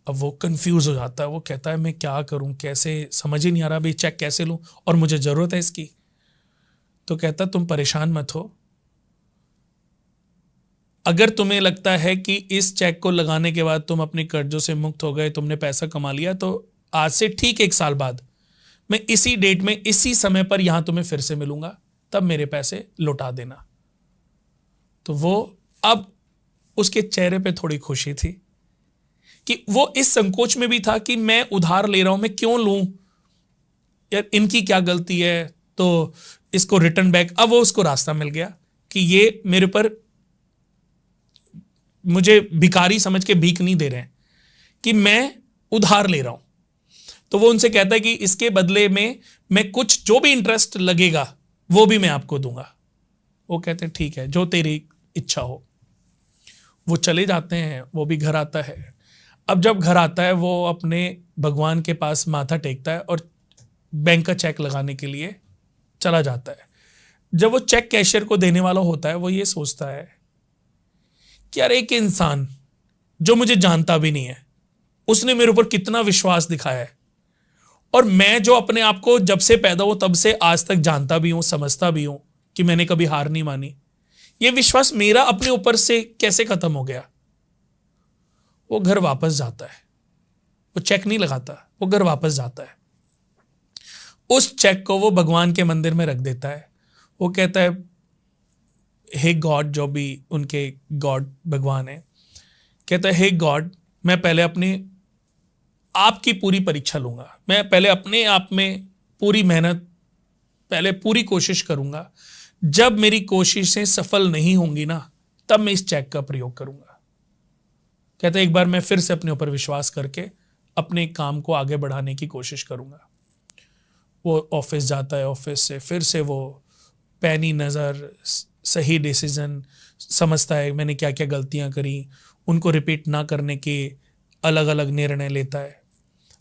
अब वो कंफ्यूज हो जाता है। वो कहता है मैं क्या करूं, कैसे, समझ ही नहीं आ रहा भाई, चेक कैसे लूं और मुझे जरूरत है इसकी। तो कहता तुम परेशान मत हो, अगर तुम्हें लगता है कि इस चेक को लगाने के बाद तुम अपने कर्जों से मुक्त हो गए, तुमने पैसा कमा लिया, तो आज से ठीक 1 साल बाद मैं इसी डेट में इसी समय पर यहां तुम्हें फिर से मिलूंगा, तब मेरे पैसे लौटा देना। तो वो अब उसके चेहरे पे थोड़ी खुशी थी कि वो इस संकोच में भी था कि मैं उधार ले रहा हूं, मैं क्यों लूं यार, इनकी क्या गलती है, तो इसको रिटर्न बैक। अब वो उसको रास्ता मिल गया कि ये मेरे पर मुझे भिखारी समझ के भीख नहीं दे रहे हैं, कि मैं उधार ले रहा हूं। तो वो उनसे कहता है कि इसके बदले में मैं कुछ जो भी इंटरेस्ट लगेगा वो भी मैं आपको दूंगा। वो कहते हैं ठीक है, जो तेरी इच्छा हो। वो चले जाते हैं, वो भी घर आता है। अब जब घर आता है वो अपने भगवान के पास माथा टेकता है और बैंक का चेक लगाने के लिए चला जाता है। जब वो चेक कैशियर को देने वाला होता है, वो ये सोचता है कि यार एक इंसान जो मुझे जानता भी नहीं है, उसने मेरे ऊपर कितना विश्वास दिखाया है, और मैं जो अपने आप को जब से पैदा हूं तब से आज तक जानता भी हूं, समझता भी हूं कि मैंने कभी हार नहीं मानी, ये विश्वास मेरा अपने ऊपर से कैसे खत्म हो गया। वो घर वापस जाता है, वो चेक नहीं लगाता, वो घर वापस जाता है। उस चेक को वो भगवान के मंदिर में रख देता है। वो कहता है हे गॉड, जो भी उनके गॉड भगवान है, कहता है हे गॉड, मैं पहले अपनी आपकी पूरी परीक्षा लूंगा, मैं पहले अपने आप में पूरी मेहनत, पहले पूरी कोशिश करूंगा, जब मेरी कोशिशें सफल नहीं होंगी ना, तब मैं इस चेक का प्रयोग करूंगा। कहते एक बार मैं फिर से अपने ऊपर विश्वास करके अपने काम को आगे बढ़ाने की कोशिश करूंगा। वो ऑफिस जाता है, ऑफिस से फिर से वो पैनी नज़र, सही डिसीजन समझता है मैंने क्या क्या गलतियां करी, उनको रिपीट ना करने के अलग अलग निर्णय लेता है।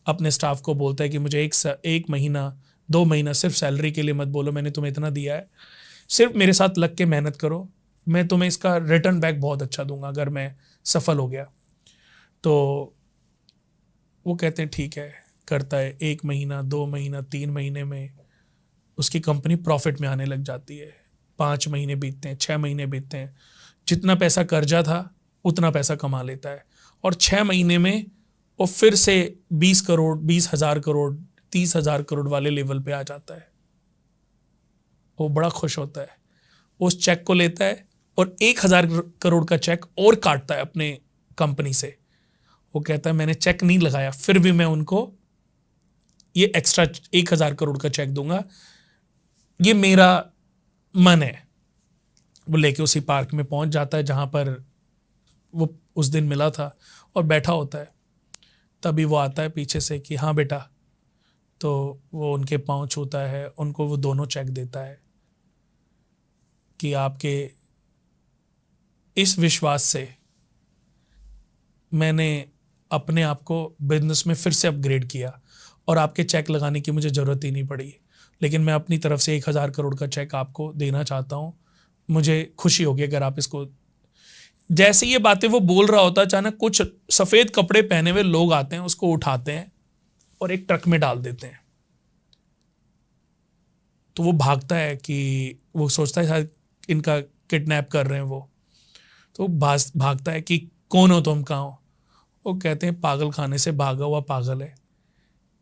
अपने स्टाफ को बोलता है कि मुझे एक महीना 2 महीना सिर्फ सैलरी के लिए मत बोलो, मैंने तुम्हें इतना दिया है, सिर्फ मेरे साथ लग के मेहनत करो, मैं तुम्हें इसका रिटर्न बैक बहुत अच्छा दूंगा अगर मैं सफल हो गया। तो वो कहते हैं ठीक है, करता है। 1 महीना 2 महीना 3 महीने में उसकी कंपनी प्रॉफिट में आने लग जाती है। 5 महीने बीतते हैं, 6 महीने बीतते हैं, जितना पैसा कर्जा था उतना पैसा कमा लेता है, और 6 महीने में वो फिर से 20 करोड़ 20,000 करोड़ 30,000 करोड़ वाले लेवल पे आ जाता है। वो बड़ा खुश होता है, उस चेक को लेता है और 1,000 करोड़ का चेक और काटता है अपने कंपनी से। वो कहता है मैंने चेक नहीं लगाया, फिर भी मैं उनको ये एक्स्ट्रा 1,000 करोड़ का चेक दूंगा, ये मेरा मन है। वो लेके उसी पार्क में पहुंच जाता है जहां पर वो उस दिन मिला था, और बैठा होता है। तभी वो आता है पीछे से कि हाँ बेटा, तो वो उनके पांव छूता है, उनको वो दोनों चेक देता है कि आपके इस विश्वास से मैंने अपने आप को बिजनेस में फिर से अपग्रेड किया, और आपके चेक लगाने की मुझे ज़रूरत ही नहीं पड़ी, लेकिन मैं अपनी तरफ से 1,000 करोड़ का चेक आपको देना चाहता हूँ, मुझे खुशी होगी अगर आप इसको। जैसे ये बातें वो बोल रहा होता, अचानक कुछ सफ़ेद कपड़े पहने हुए लोग आते हैं, उसको उठाते हैं और एक ट्रक में डाल देते हैं। तो वो भागता है कि वो सोचता है शायद इनका किडनैप कर रहे हैं वो, तो भागता है कि कौन हो तुम, कहाँ हो। वो कहते हैं पागल खाने से भागा हुआ पागल है,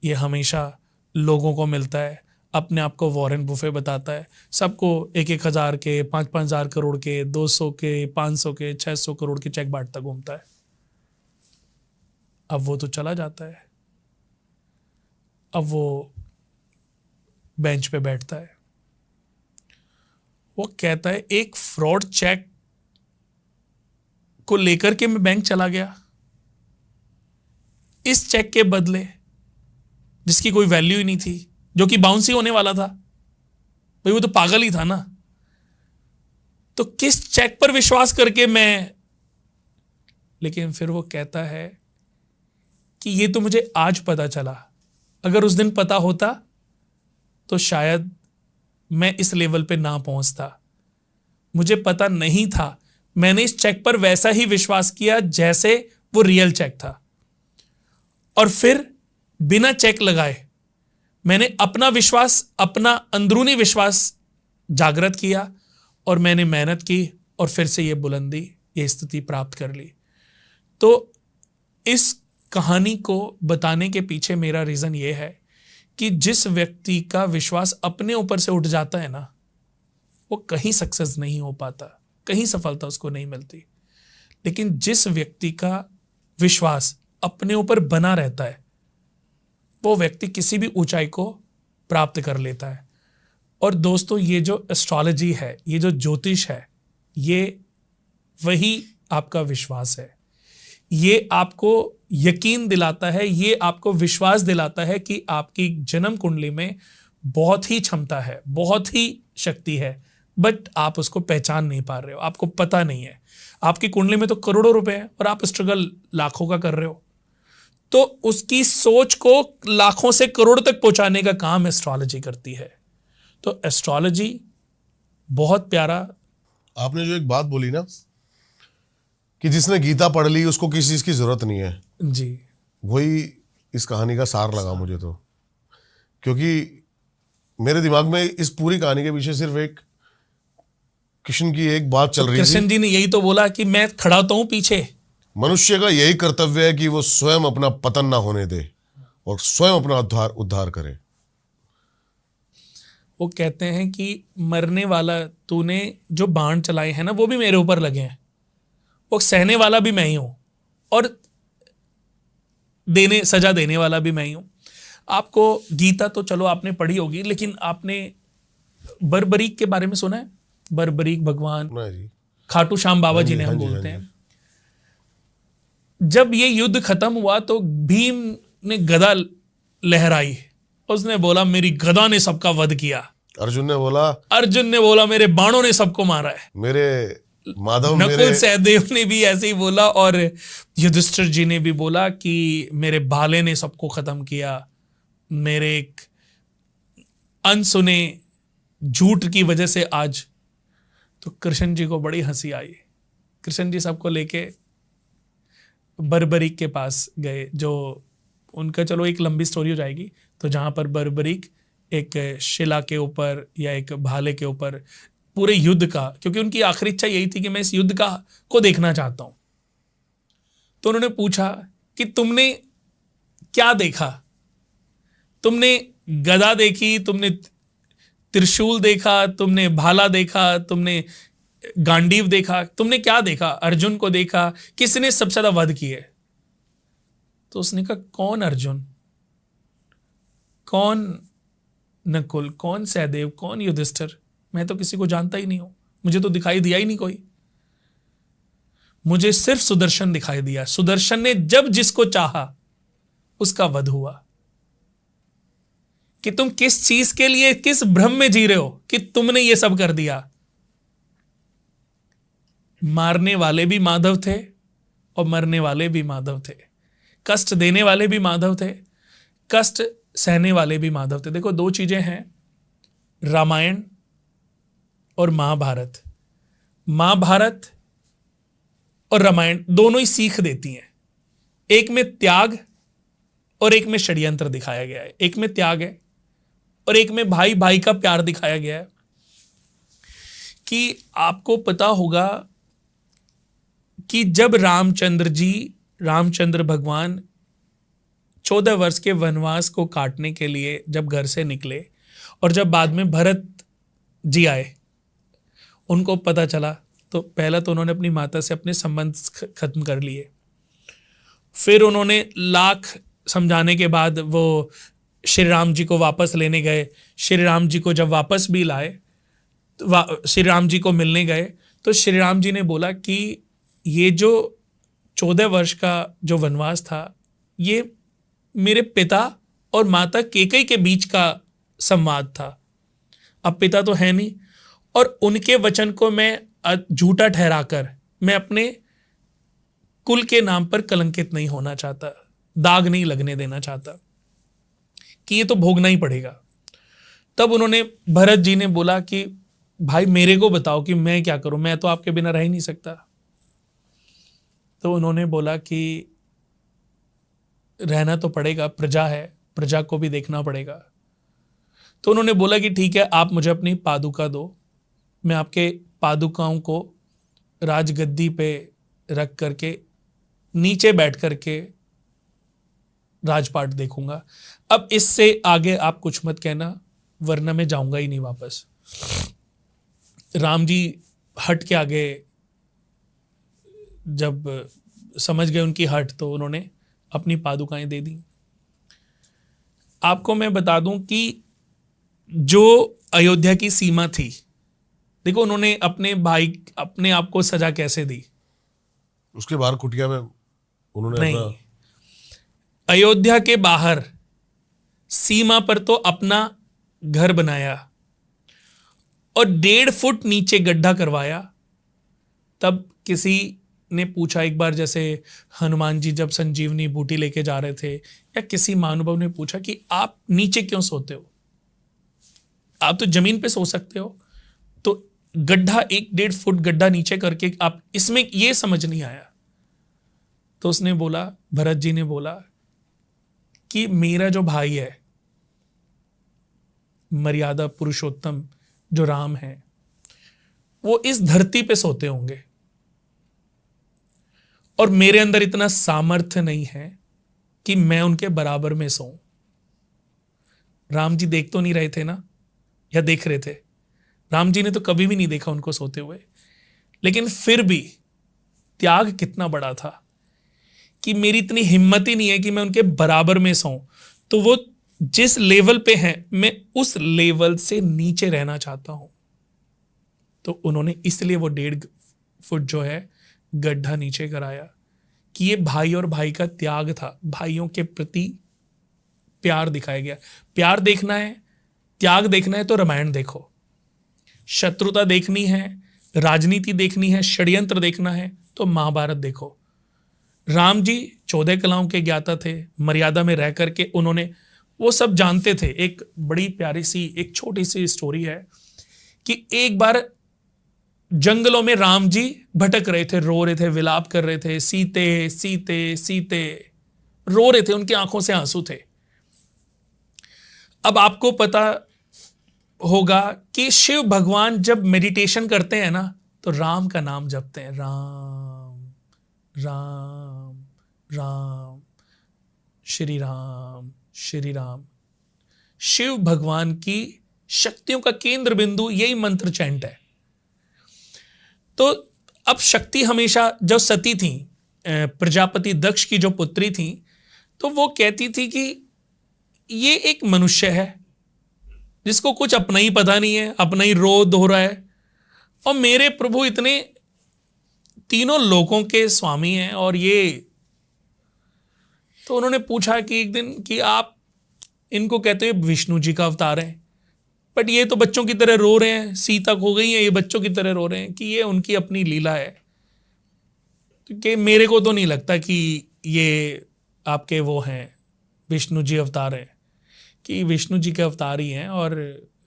ये हमेशा लोगों को मिलता है, अपने आप को वॉरेन बुफे बताता है, सबको 1,000 के 5,000 करोड़ के 200 के 500 के 600 करोड़ के चेक बांटता घूमता है। अब वो तो चला जाता है। अब वो बेंच पे बैठता है, वो कहता है एक फ्रॉड चेक को लेकर के मैं बैंक चला गया, इस चेक के बदले जिसकी कोई वैल्यू ही नहीं थी, जो कि बाउंस ही होने वाला था, भाई वो तो पागल ही था ना। तो किस चेक पर विश्वास करके मैं, लेकिन फिर वो कहता है कि ये तो मुझे आज पता चला, अगर उस दिन पता होता तो शायद मैं इस लेवल पे ना पहुंचता। मुझे पता नहीं था, मैंने इस चेक पर वैसा ही विश्वास किया जैसे वो रियल चेक था, और फिर बिना चेक लगाए मैंने अपना विश्वास, अपना अंदरूनी विश्वास जागृत किया, और मैंने मेहनत की, और फिर से ये बुलंदी, ये स्थिति प्राप्त कर ली। तो इस कहानी को बताने के पीछे मेरा रीज़न ये है कि जिस व्यक्ति का विश्वास अपने ऊपर से उठ जाता है ना, वो कहीं सक्सेस नहीं हो पाता, कहीं सफलता उसको नहीं मिलती। लेकिन जिस व्यक्ति का विश्वास अपने ऊपर बना रहता है, वो व्यक्ति किसी भी ऊंचाई को प्राप्त कर लेता है। और दोस्तों, ये जो एस्ट्रोलॉजी है, ये जो ज्योतिष है, ये वही आपका विश्वास है। ये आपको यकीन दिलाता है, ये आपको विश्वास दिलाता है कि आपकी जन्म कुंडली में बहुत ही क्षमता है, बहुत ही शक्ति है, बट आप उसको पहचान नहीं पा रहे हो, आपको पता नहीं है। आपकी कुंडली में तो करोड़ों रुपए हैं और आप स्ट्रगल लाखों का कर रहे हो। तो उसकी सोच को लाखों से करोड़ तक पहुंचाने का काम एस्ट्रोलॉजी करती है। तो एस्ट्रोलॉजी बहुत प्यारा। आपने जो एक बात बोली ना कि जिसने गीता पढ़ ली उसको किसी चीज की जरूरत नहीं है, जी, वही इस कहानी का सार लगा मुझे तो। क्योंकि मेरे दिमाग में इस पूरी कहानी के पीछे सिर्फ एक कृष्ण की एक बात चल रही कृष्ण थी। जी ने यही तो बोला कि मैं खड़ा तो हूं पीछे। मनुष्य का यही कर्तव्य है कि वो स्वयं अपना पतन ना होने दे और स्वयं अपना उद्धार करे। वो कहते हैं कि मरने वाला, तूने जो बाण चलाए हैं ना, वो भी मेरे ऊपर लगे हैं, वो सहने वाला भी मैं ही हूं और सजा देने वाला भी मैं ही हूं। आपको गीता तो चलो आपने पढ़ी होगी, लेकिन आपने बर्बरीक के बारे में सुना है? बर्बरीक भगवान ना जी। खाटू श्याम बाबा जी ने हाँ हम जी, बोलते हाँ जी। हैं। जब ये युद्ध खत्म हुआ तो भीम ने गदा लहराई, उसने बोला मेरी गदा ने सबका वध किया। अर्जुन ने बोला मेरे बाणों ने सबको मारा है। मेरे माधव नकुल सहदेव ने भी ऐसे ही बोला और युधिष्ठिर जी ने भी बोला कि मेरे भाले ने सबको खत्म किया। मेरे एक अनसुने झूठ की वजह से आज। तो कृष्ण जी को बड़ी हंसी आई। कृष्ण जी सबको लेके बर्बरीक के पास गए, जो उनका चलो एक लंबी स्टोरी हो जाएगी। तो जहाँ पर बर्बरीक एक शिला के ऊपर या एक भाले के ऊपर पूरे युद्ध का, क्योंकि उनकी आखिरी इच्छा यही थी कि मैं इस युद्ध को देखना चाहता हूँ। तो उन्होंने पूछा कि तुमने क्या देखा? तुमने गदा देखी, तुमने त्रिशूल देखा, तुमने भाला देखा, तुमने गांडीव देखा, तुमने क्या देखा? अर्जुन को देखा, किसने सबसे ज्यादा वध किए? तो उसने कहा कौन अर्जुन, कौन नकुल, कौन सहदेव, कौन युधिष्ठिर, मैं तो किसी को जानता ही नहीं हूं, मुझे तो दिखाई दिया ही नहीं कोई, मुझे सिर्फ सुदर्शन दिखाई दिया। सुदर्शन ने जब जिसको चाहा उसका वध हुआ। कि तुम किस चीज के लिए, किस भ्रम में जी रहे हो कि तुमने ये सब कर दिया। मारने वाले भी माधव थे और मरने वाले भी माधव थे, कष्ट देने वाले भी माधव थे, कष्ट सहने वाले भी माधव थे। देखो, दो चीजें हैं, रामायण और महाभारत। महाभारत और रामायण दोनों ही सीख देती हैं। एक में त्याग और एक में षड्यंत्र दिखाया गया है। एक में त्याग है और एक में भाई भाई का प्यार दिखाया गया है। कि आपको पता होगा कि जब रामचंद्र भगवान 14 वर्ष के वनवास को काटने के लिए जब घर से निकले और जब बाद में भरत जी आए, उनको पता चला तो पहला तो उन्होंने अपनी माता से अपने संबंध खत्म कर लिए। फिर उन्होंने लाख समझाने के बाद वो श्री राम जी को वापस लेने गए। श्री राम जी को जब वापस भी लाए, श्री राम जी को मिलने गए, तो श्री राम जी ने बोला कि ये जो 14 वर्ष का जो वनवास था, ये मेरे पिता और माता कैकेयी के बीच का संवाद था। अब पिता तो है नहीं और उनके वचन को मैं झूठा ठहराकर मैं अपने कुल के नाम पर कलंकित नहीं होना चाहता, दाग नहीं लगने देना चाहता, कि ये तो भोगना ही पड़ेगा। तब उन्होंने, भरत जी ने बोला कि भाई मेरे को बताओ कि मैं क्या करूं, मैं तो आपके बिना रह ही नहीं सकता। तो उन्होंने बोला कि रहना तो पड़ेगा, प्रजा है, प्रजा को भी देखना पड़ेगा। तो उन्होंने बोला कि ठीक है, आप मुझे अपनी पादुका दो, मैं आपके पादुकाओं को राजगद्दी पे रख करके नीचे बैठ करके राजपाट देखूंगा। अब इससे आगे आप कुछ मत कहना, वरना मैं जाऊंगा ही नहीं वापस। राम जी हट के आगे जब समझ गए उनकी हट, तो उन्होंने अपनी पादुकाएं दे दी। आपको मैं बता दूं कि जो अयोध्या की सीमा थी, देखो उन्होंने अपने भाई अपने आप को सजा कैसे दी। उसके बाहर कुटिया में उन्होंने नहीं, अपना अयोध्या के बाहर सीमा पर तो अपना घर बनाया और 1.5 फुट नीचे गड्ढा करवाया। तब किसी ने पूछा एक बार, जैसे हनुमान जी जब संजीवनी बूटी लेके जा रहे थे, या किसी महानुभाव ने पूछा कि आप नीचे क्यों सोते हो, आप तो जमीन पे सो सकते हो। तो गड्ढा 1.5 फुट गड्ढा नीचे करके आप, इसमें ये समझ नहीं आया। तो उसने बोला, भरत जी ने बोला कि मेरा जो भाई है, मर्यादा पुरुषोत्तम जो राम है, वो इस धरती पे सोते होंगे और मेरे अंदर इतना सामर्थ्य नहीं है कि मैं उनके बराबर में सोऊं। राम जी देख तो नहीं रहे थे ना, या देख रहे थे? राम जी ने तो कभी भी नहीं देखा उनको सोते हुए, लेकिन फिर भी त्याग कितना बड़ा था कि मेरी इतनी हिम्मत ही नहीं है कि मैं उनके बराबर में सोऊं। तो वो जिस लेवल पे हैं, मैं उस लेवल से नीचे रहना चाहता हूं। तो उन्होंने इसलिए वो 1.5 फुट जो है गड्ढा नीचे कराया कि ये भाई और भाई का त्याग था, भाइयों के प्रति प्यार दिखाया गया। प्यार देखना है, त्याग देखना है तो रामायण देखो। शत्रुता देखनी है, राजनीति देखनी है, षड्यंत्र देखना है तो महाभारत देखो। राम जी 14 कलाओं के ज्ञाता थे, मर्यादा में रह करके उन्होंने वो सब जानते थे। एक बड़ी प्यारी सी एक छोटी सी स्टोरी है कि एक बार जंगलों में राम जी भटक रहे थे, रो रहे थे, विलाप कर रहे थे, सीते सीते सीते रो रहे थे, उनकी आंखों से आंसू थे। अब आपको पता होगा कि शिव भगवान जब मेडिटेशन करते हैं ना, तो राम का नाम जपते हैं, राम राम राम, श्री राम श्री राम। शिव भगवान की शक्तियों का केंद्र बिंदु यही मंत्र चैंट है। तो अब शक्ति हमेशा, जो सती थी, प्रजापति दक्ष की जो पुत्री थी, तो वो कहती थी कि ये एक मनुष्य है जिसको कुछ अपना ही पता नहीं है, अपना ही रोध हो रहा है, और मेरे प्रभु इतने तीनों लोकों के स्वामी हैं, और ये। तो उन्होंने पूछा कि एक दिन कि आप इनको कहते हो विष्णु जी का अवतार है, बट ये तो बच्चों की तरह रो रहे हैं, सीता खो गई है, ये बच्चों की तरह रो रहे हैं, कि ये उनकी अपनी लीला है, कि मेरे को तो नहीं लगता कि ये आपके वो हैं विष्णु जी अवतार हैं, कि विष्णु जी के अवतार ही हैं और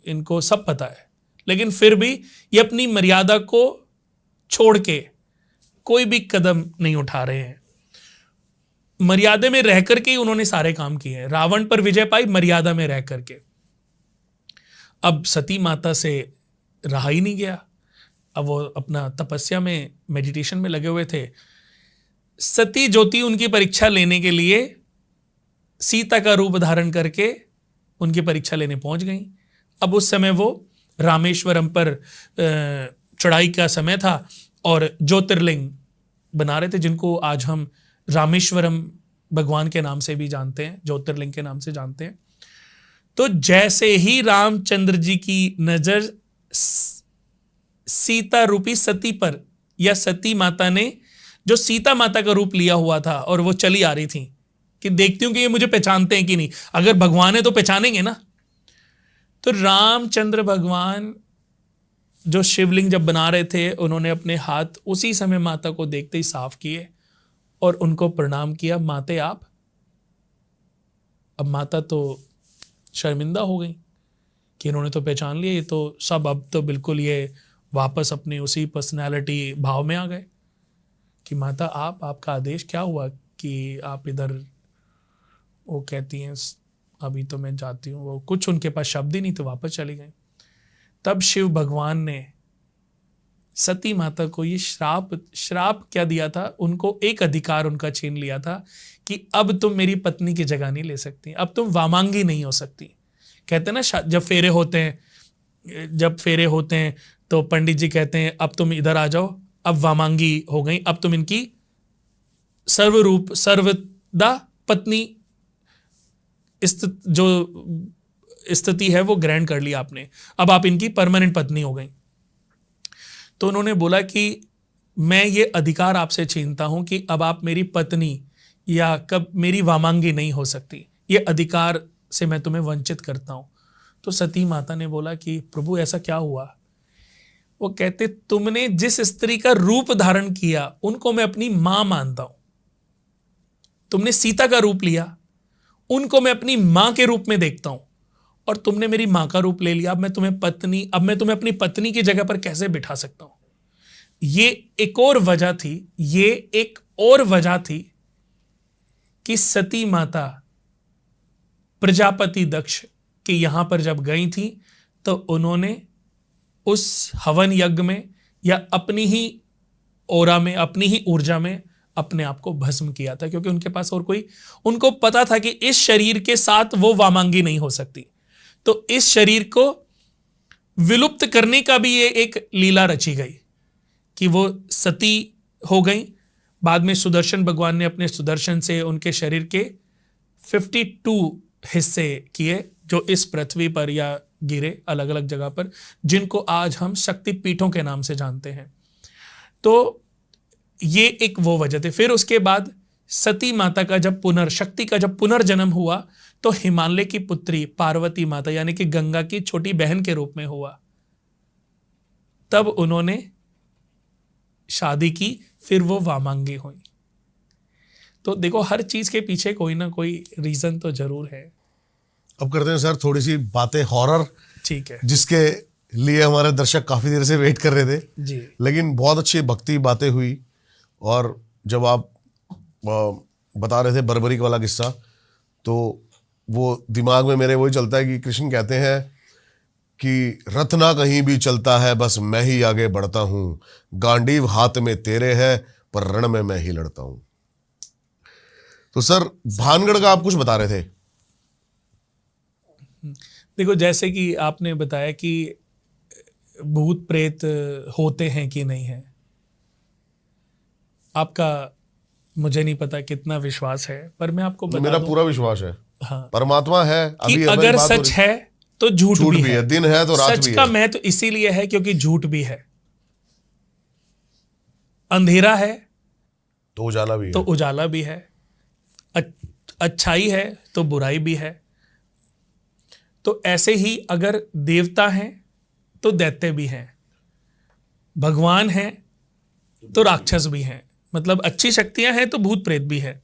इनको सब पता है। लेकिन फिर भी ये अपनी मर्यादा को छोड़ के कोई भी कदम नहीं उठा रहे हैं। मर्यादा में रह करके ही उन्होंने सारे काम किए हैं। रावण पर विजय पाई मर्यादा में रह करके। अब सती माता से रहा ही नहीं गया, अब वो अपना तपस्या में, मेडिटेशन में लगे हुए थे। सती ज्योति उनकी परीक्षा लेने के लिए सीता का रूप धारण करके उनकी परीक्षा लेने पहुंच गई। अब उस समय वो रामेश्वरम पर चढ़ाई का समय था और ज्योतिर्लिंग बना रहे थे, जिनको आज हम रामेश्वरम भगवान के नाम से भी जानते हैं, ज्योतिर्लिंग के नाम से जानते हैं। तो जैसे ही रामचंद्र जी की नजर सीता रूपी सती पर, या सती माता ने जो सीता माता का रूप लिया हुआ था और वो चली आ रही थी कि देखती हूं कि ये मुझे पहचानते हैं कि नहीं, अगर भगवान है तो पहचानेंगे ना। तो रामचंद्र भगवान जो शिवलिंग जब बना रहे थे, उन्होंने अपने हाथ उसी समय माता को देखते ही साफ किए और उनको प्रणाम किया, माते आप। अब माता तो शर्मिंदा हो गई कि इन्होंने तो पहचान लिया, ये तो सब, अब तो बिल्कुल ये वापस अपनी उसी पर्सनालिटी भाव में आ गए कि माता आप, आपका आदेश क्या हुआ कि आप इधर। वो कहती हैं अभी तो मैं जाती हूँ, वो कुछ उनके पास शब्द ही नहीं थे, वापस चली गई। तब शिव भगवान ने सती माता को ये श्राप क्या दिया था, उनको एक अधिकार उनका छीन लिया था कि अब तुम मेरी पत्नी की जगह नहीं ले सकती, अब तुम वामांगी नहीं हो सकती। कहते हैं ना, जब फेरे होते हैं तो पंडित जी कहते हैं अब तुम इधर आ जाओ, अब वामांगी हो गई, अब तुम इनकी सर्वदा पत्नी जो स्थिति है वो ग्रहण कर लिया आपने, अब आप इनकी परमानेंट पत्नी हो गई। तो उन्होंने बोला कि मैं ये अधिकार आपसे छीनता हूं कि अब आप मेरी पत्नी या कब मेरी वामांगी नहीं हो सकती, ये अधिकार से मैं तुम्हें वंचित करता हूं। तो सती माता ने बोला कि प्रभु ऐसा क्या हुआ? वो कहते, तुमने जिस स्त्री का रूप धारण किया उनको मैं अपनी मां मानता हूं। तुमने सीता का रूप लिया, उनको मैं अपनी मां के रूप में देखता हूं, और तुमने मेरी मां का रूप ले लिया, अब मैं तुम्हें अपनी पत्नी की जगह पर कैसे बिठा सकता हूं? ये एक और वजह थी कि सती माता प्रजापति दक्ष के यहां पर जब गई थी तो उन्होंने उस हवन यज्ञ में या अपनी ही ओरा में, अपनी ही ऊर्जा में अपने आप को भस्म किया था, क्योंकि उनके पास और कोई, उनको पता था कि इस शरीर के साथ वो वामांगी नहीं हो सकती। तो इस शरीर को विलुप्त करने का भी ये एक लीला रची गई कि वो सती हो गई। बाद में सुदर्शन भगवान ने अपने सुदर्शन से उनके शरीर के 52 हिस्से किए, जो इस पृथ्वी पर या गिरे अलग अलग जगह पर, जिनको आज हम शक्तिपीठों के नाम से जानते हैं। तो ये एक वो वजह थी। फिर उसके बाद सती माता का शक्ति का जब पुनर्जन्म हुआ तो हिमालय की पुत्री पार्वती माता यानी कि गंगा की छोटी बहन के रूप में हुआ। तब उन्होंने शादी की, फिर वो वामांगी हुई। तो देखो, हर चीज के पीछे कोई ना कोई रीजन तो जरूर है। अब करते हैं सर थोड़ी सी बातें हॉरर, ठीक है, जिसके लिए हमारे दर्शक काफी देर से वेट कर रहे थे जी। लेकिन बहुत अच्छी भक्ति बातें हुई। और जब आप बता रहे थे बर्बरीक वाला किस्सा, तो वो दिमाग में मेरे वही चलता है कि कृष्ण कहते हैं कि रथ ना कहीं भी चलता है, बस मैं ही आगे बढ़ता हूं, गांडीव हाथ में तेरे है, पर रण में मैं ही लड़ता हूं। तो सर भानगढ़ का आप कुछ बता रहे थे। देखो, जैसे कि आपने बताया कि भूत प्रेत होते हैं कि नहीं है, आपका मुझे नहीं पता कितना विश्वास है, पर मैं आपको बता मेरा दूं, पूरा विश्वास है। हाँ, परमात्मा है। कि अगर सच है तो झूठ भी है, दिन है तो रात भी है। सच का महत्व इसीलिए है क्योंकि झूठ भी है, अंधेरा है तो उजाला भी है, तो उजाला भी है, अच्छाई है तो बुराई भी है। तो ऐसे ही अगर देवता हैं तो दैत्य भी हैं, भगवान हैं तो राक्षस भी हैं, मतलब अच्छी शक्तियां हैं तो भूत प्रेत भी है।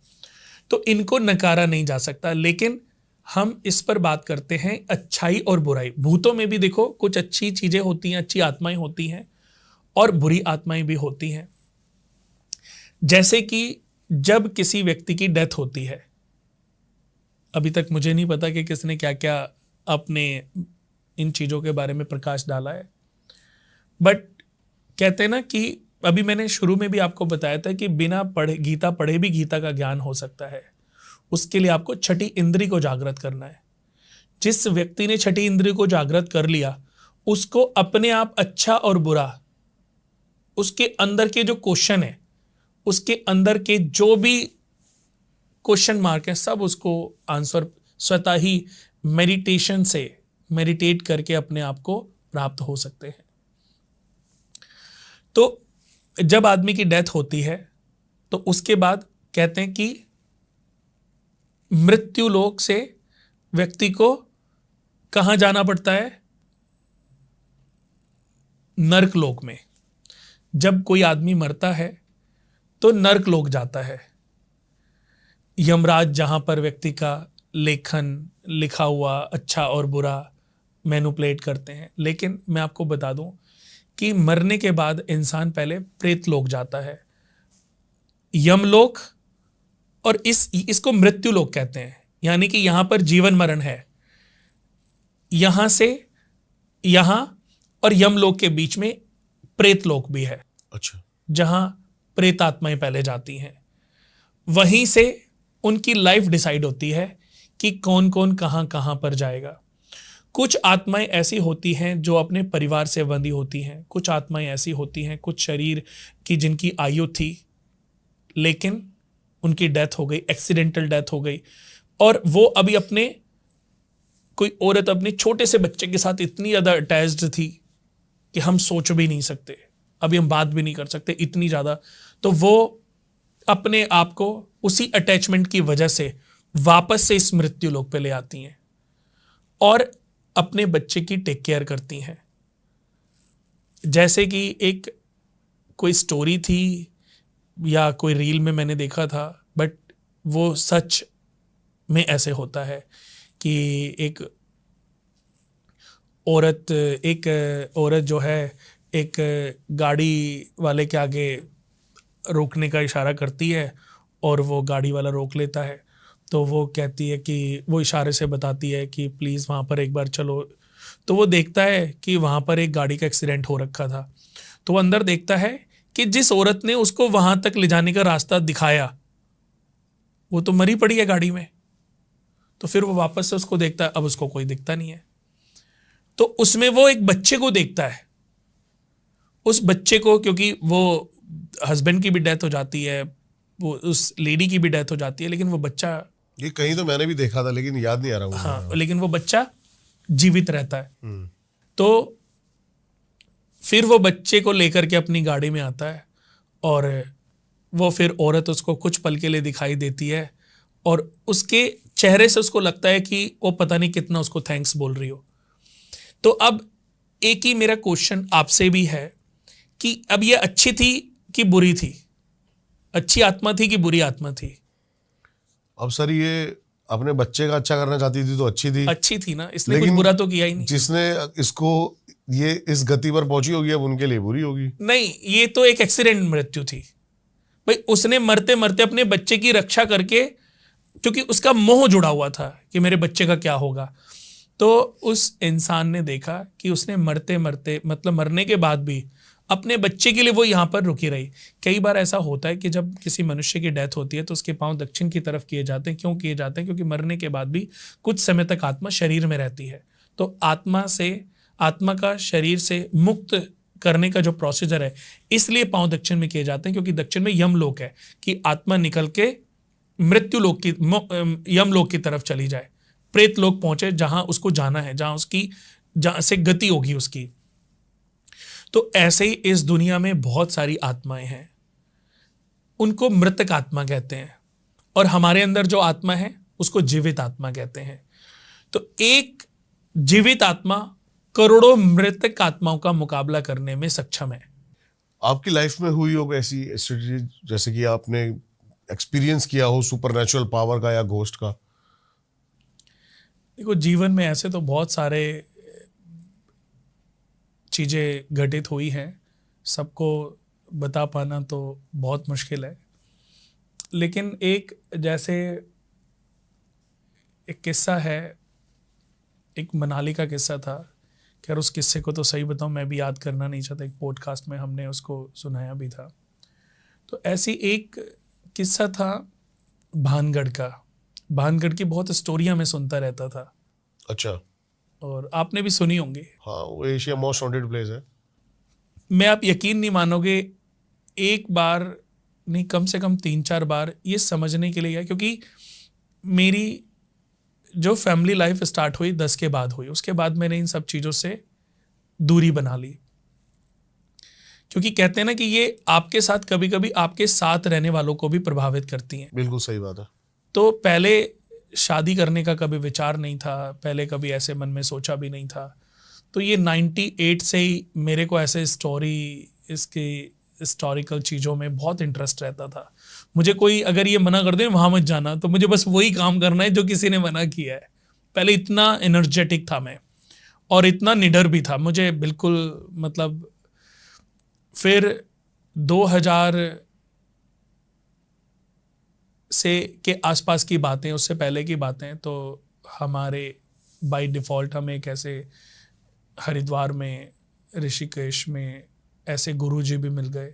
तो इनको नकारा नहीं जा सकता, लेकिन हम इस पर बात करते हैं अच्छाई और बुराई। भूतों में भी देखो कुछ अच्छी चीजें होती हैं, अच्छी आत्माएं होती हैं और बुरी आत्माएं भी होती हैं। जैसे कि जब किसी व्यक्ति की डेथ होती है, अभी तक मुझे नहीं पता कि किसने क्या क्या अपने इन चीज़ों के बारे में प्रकाश डाला है, बट कहते हैं ना कि अभी मैंने शुरू में भी आपको बताया था कि बिना गीता पढ़े भी गीता का ज्ञान हो सकता है। उसके लिए आपको छठी इंद्री को जागृत करना है। जिस व्यक्ति ने छठी इंद्री को जागृत कर लिया, उसको अपने आप अच्छा और बुरा, उसके अंदर के जो क्वेश्चन है, उसके अंदर के जो भी क्वेश्चन मार्क है, सब उसको आंसर स्वतः ही मेडिटेशन से मेडिटेट करके अपने आप को प्राप्त हो सकते हैं। तो जब आदमी की डेथ होती है तो उसके बाद कहते हैं कि मृत्यु लोक से व्यक्ति को कहां जाना पड़ता है? नर्क लोक में। जब कोई आदमी मरता है तो नर्क लोक जाता है, यमराज, जहां पर व्यक्ति का लेखन लिखा हुआ अच्छा और बुरा मैनिपुलेट करते हैं। लेकिन मैं आपको बता दूं कि मरने के बाद इंसान पहले प्रेत लोक जाता है, यमलोक, और इसको मृत्यु लोक कहते हैं। यानी कि यहां पर जीवन मरण है, यहां से यहां और यमलोक के बीच में प्रेतलोक भी है, अच्छा। जहां प्रेत आत्माएं पहले जाती हैं। वहीं से उनकी लाइफ डिसाइड होती है कि कौन कौन कहां कहां पर जाएगा। कुछ आत्माएं ऐसी होती हैं जो अपने परिवार से बंधी होती हैं, कुछ आत्माएं ऐसी होती हैं, कुछ शरीर की जिनकी आयु थी लेकिन उनकी डेथ हो गई, एक्सीडेंटल डेथ हो गई, और वो अभी अपने, कोई औरत अपने छोटे से बच्चे के साथ इतनी ज़्यादा अटैच्ड थी कि हम सोच भी नहीं सकते, अभी हम बात भी नहीं कर सकते, इतनी ज़्यादा। तो वो अपने आप को उसी अटैचमेंट की वजह से वापस से इस मृत्यु लोक पे ले आती हैं और अपने बच्चे की टेक केयर करती हैं। जैसे कि एक कोई स्टोरी थी या कोई रील में मैंने देखा था, बट वो सच में ऐसे होता है कि एक औरत जो है एक गाड़ी वाले के आगे रोकने का इशारा करती है और वो गाड़ी वाला रोक लेता है। तो वो कहती है कि वो इशारे से बताती है कि प्लीज़ वहाँ पर एक बार चलो। तो वो देखता है कि वहाँ पर एक गाड़ी का एक्सीडेंट हो रखा था। तो वो अंदर देखता है कि जिस औरत ने उसको वहाँ तक ले जाने का रास्ता दिखाया वो तो मरी पड़ी है गाड़ी में। तो फिर वो वापस से उसको देखता है, अब उसको कोई दिखता नहीं है। तो उसमें वो एक बच्चे को देखता है। उस बच्चे को, क्योंकि वो हस्बैंड की भी डेथ हो जाती है, वो उस लेडी की भी डेथ हो जाती है, लेकिन वो बच्चा, ये कहीं तो मैंने भी देखा था लेकिन याद नहीं आ रहा मुझे। हाँ, लेकिन वो बच्चा जीवित रहता है। तो फिर वो बच्चे को लेकर के अपनी गाड़ी में आता है और वो फिर औरत उसको कुछ पल के लिए दिखाई देती है और उसके चेहरे से उसको लगता है कि वो पता नहीं कितना उसको थैंक्स बोल रही हो। तो अब एक ही मेरा क्वेश्चन आपसे भी है कि अब ये अच्छी थी कि बुरी थी, अच्छी आत्मा थी कि बुरी आत्मा थी? अब सर ये अपने बच्चे का अच्छा करना चाहती थी तो अच्छी थी ना, इसने कुछ बुरा तो किया ही नहीं। जिसने इसको ये इस गति पर पहुंची होगी अब उनके लिए बुरी होगी। नहीं, ये तो एक एक्सीडेंट मृत्यु थी भाई। उसने मरते मरते अपने बच्चे की रक्षा करके, क्योंकि उसका मोह जुड़ा हुआ था कि मेरे बच्चे का क्या होगा, तो उस इंसान ने देखा कि उसने मरते मरते, मतलब मरने के बाद भी अपने बच्चे के लिए वो यहाँ पर रुकी रही। कई बार ऐसा होता है कि जब किसी मनुष्य की डेथ होती है तो उसके पांव दक्षिण की तरफ किए जाते हैं। क्यों किए जाते हैं? क्योंकि मरने के बाद भी कुछ समय तक आत्मा शरीर में रहती है। तो आत्मा का शरीर से मुक्त करने का जो प्रोसीजर है, इसलिए पांव दक्षिण में किए जाते हैं, क्योंकि दक्षिण में यमलोक है कि आत्मा निकल के मृत्यु लोक की, यमलोक की तरफ चली जाए, प्रेत लोक पहुंचे, जहां उसको जाना है, जहां से गति होगी उसकी। तो ऐसे ही इस दुनिया में बहुत सारी आत्माएं हैं, उनको मृतक आत्मा कहते हैं, और हमारे अंदर जो आत्मा है उसको जीवित आत्मा कहते हैं। तो एक जीवित आत्मा करोड़ों मृतक आत्माओं का मुकाबला करने में सक्षम है। आपकी लाइफ में हुई हो ऐसी स्थिति जैसे कि आपने एक्सपीरियंस किया हो सुपरनैचुरल पावर का या घोस्ट का? देखो, जीवन में ऐसे तो बहुत सारे चीज़ें घटित हुई हैं, सबको बता पाना तो बहुत मुश्किल है। लेकिन एक किस्सा है, एक मनाली का किस्सा था। खैर उस किस्से को तो सही बताऊं मैं भी याद करना नहीं चाहता, एक पॉडकास्ट में हमने उसको सुनाया भी था। तो ऐसी एक किस्सा था भानगढ़ का। भानगढ़ की बहुत स्टोरियां मैं सुनता रहता था। अच्छा। और आपने भी सुनी होंगी। हाँ, वो एशिया मोस्ट हॉन्टेड प्लेस है। मैं, आप यकीन नहीं मानोगे, एक बार नहीं, कम से कम 3-4 बार ये समझने के लिए गया, क्योंकि मेरी जो फैमिली लाइफ स्टार्ट हुई 10 के बाद हुई, उसके बाद मैंने इन सब चीज़ों से दूरी बना ली। क्योंकि कहते हैं ना कि ये आपके साथ कभी कभी आपके साथ रहने वालों को भी प्रभावित करती हैं। बिल्कुल सही बात है। तो पहले शादी करने का कभी विचार नहीं था, पहले कभी ऐसे मन में सोचा भी नहीं था। तो ये 98 से ही मेरे को ऐसे इसके हिस्टोरिकल चीज़ों में बहुत इंटरेस्ट रहता था। मुझे कोई अगर ये मना कर दे वहाँ मत जाना, तो मुझे बस वही काम करना है जो किसी ने मना किया है। पहले इतना एनर्जेटिक था मैं और इतना निडर भी था, मुझे बिल्कुल, मतलब फिर 2000 से के आसपास की बातें, उससे पहले की बातें, तो हमारे बाय डिफ़ॉल्ट हम एक ऐसे हरिद्वार में, ऋषिकेश में ऐसे गुरुजी भी मिल गए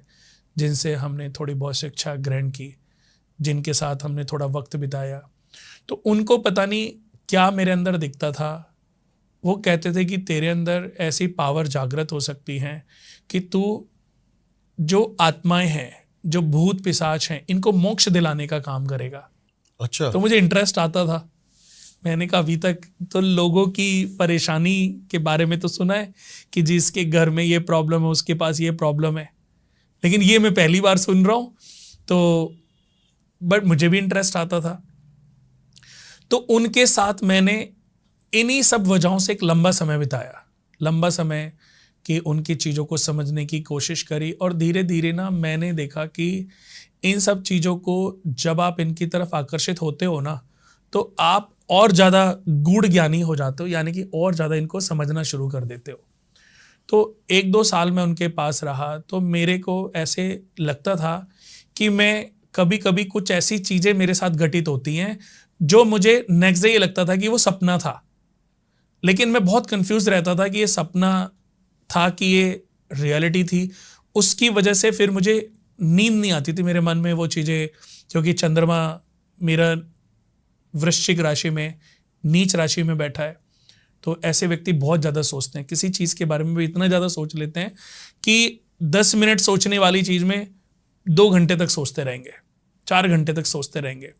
जिनसे हमने थोड़ी बहुत शिक्षा ग्रहण की, जिनके साथ हमने थोड़ा वक्त बिताया। तो उनको पता नहीं क्या मेरे अंदर दिखता था, वो कहते थे कि तेरे अंदर ऐसी पावर जागृत हो सकती है कि तू जो आत्माएं हैं, जो भूत पिशाच हैं, इनको मोक्ष दिलाने का काम करेगा। अच्छा। तो मुझे इंटरेस्ट आता था। मैंने कहा अभी तक तो लोगों की परेशानी के बारे में तो सुना है कि जिसके घर में ये प्रॉब्लम है उसके पास ये प्रॉब्लम है, लेकिन ये मैं पहली बार सुन रहा हूँ। तो बट मुझे भी इंटरेस्ट आता था। तो उनके साथ मैंने इन्हीं सब वजहों से एक लंबा समय बिताया, लंबा समय कि उनकी चीज़ों को समझने की कोशिश करी। और धीरे धीरे ना मैंने देखा कि इन सब चीज़ों को जब आप इनकी तरफ आकर्षित होते हो ना, तो आप और ज़्यादा गूढ़ ज्ञानी हो जाते हो, यानी कि और ज़्यादा इनको समझना शुरू कर देते हो। तो 1-2 साल मैं उनके पास रहा तो मेरे को ऐसे लगता था कि मैं कभी कभी कुछ ऐसी चीज़ें मेरे साथ घटित होती हैं जो मुझे नेक्स्ट डे ये लगता था कि वो सपना था, लेकिन मैं बहुत कंफ्यूज रहता था कि ये सपना था कि ये रियलिटी थी। उसकी वजह से फिर मुझे नींद नहीं आती थी मेरे मन में वो चीज़ें, क्योंकि चंद्रमा मेरा वृश्चिक राशि में नीच राशि में बैठा है। तो ऐसे व्यक्ति बहुत ज़्यादा सोचते हैं, किसी चीज़ के बारे में भी इतना ज़्यादा सोच लेते हैं कि 10 मिनट सोचने वाली चीज़ में 2 घंटे तक सोचते रहेंगे, 4 घंटे तक सोचते रहेंगे।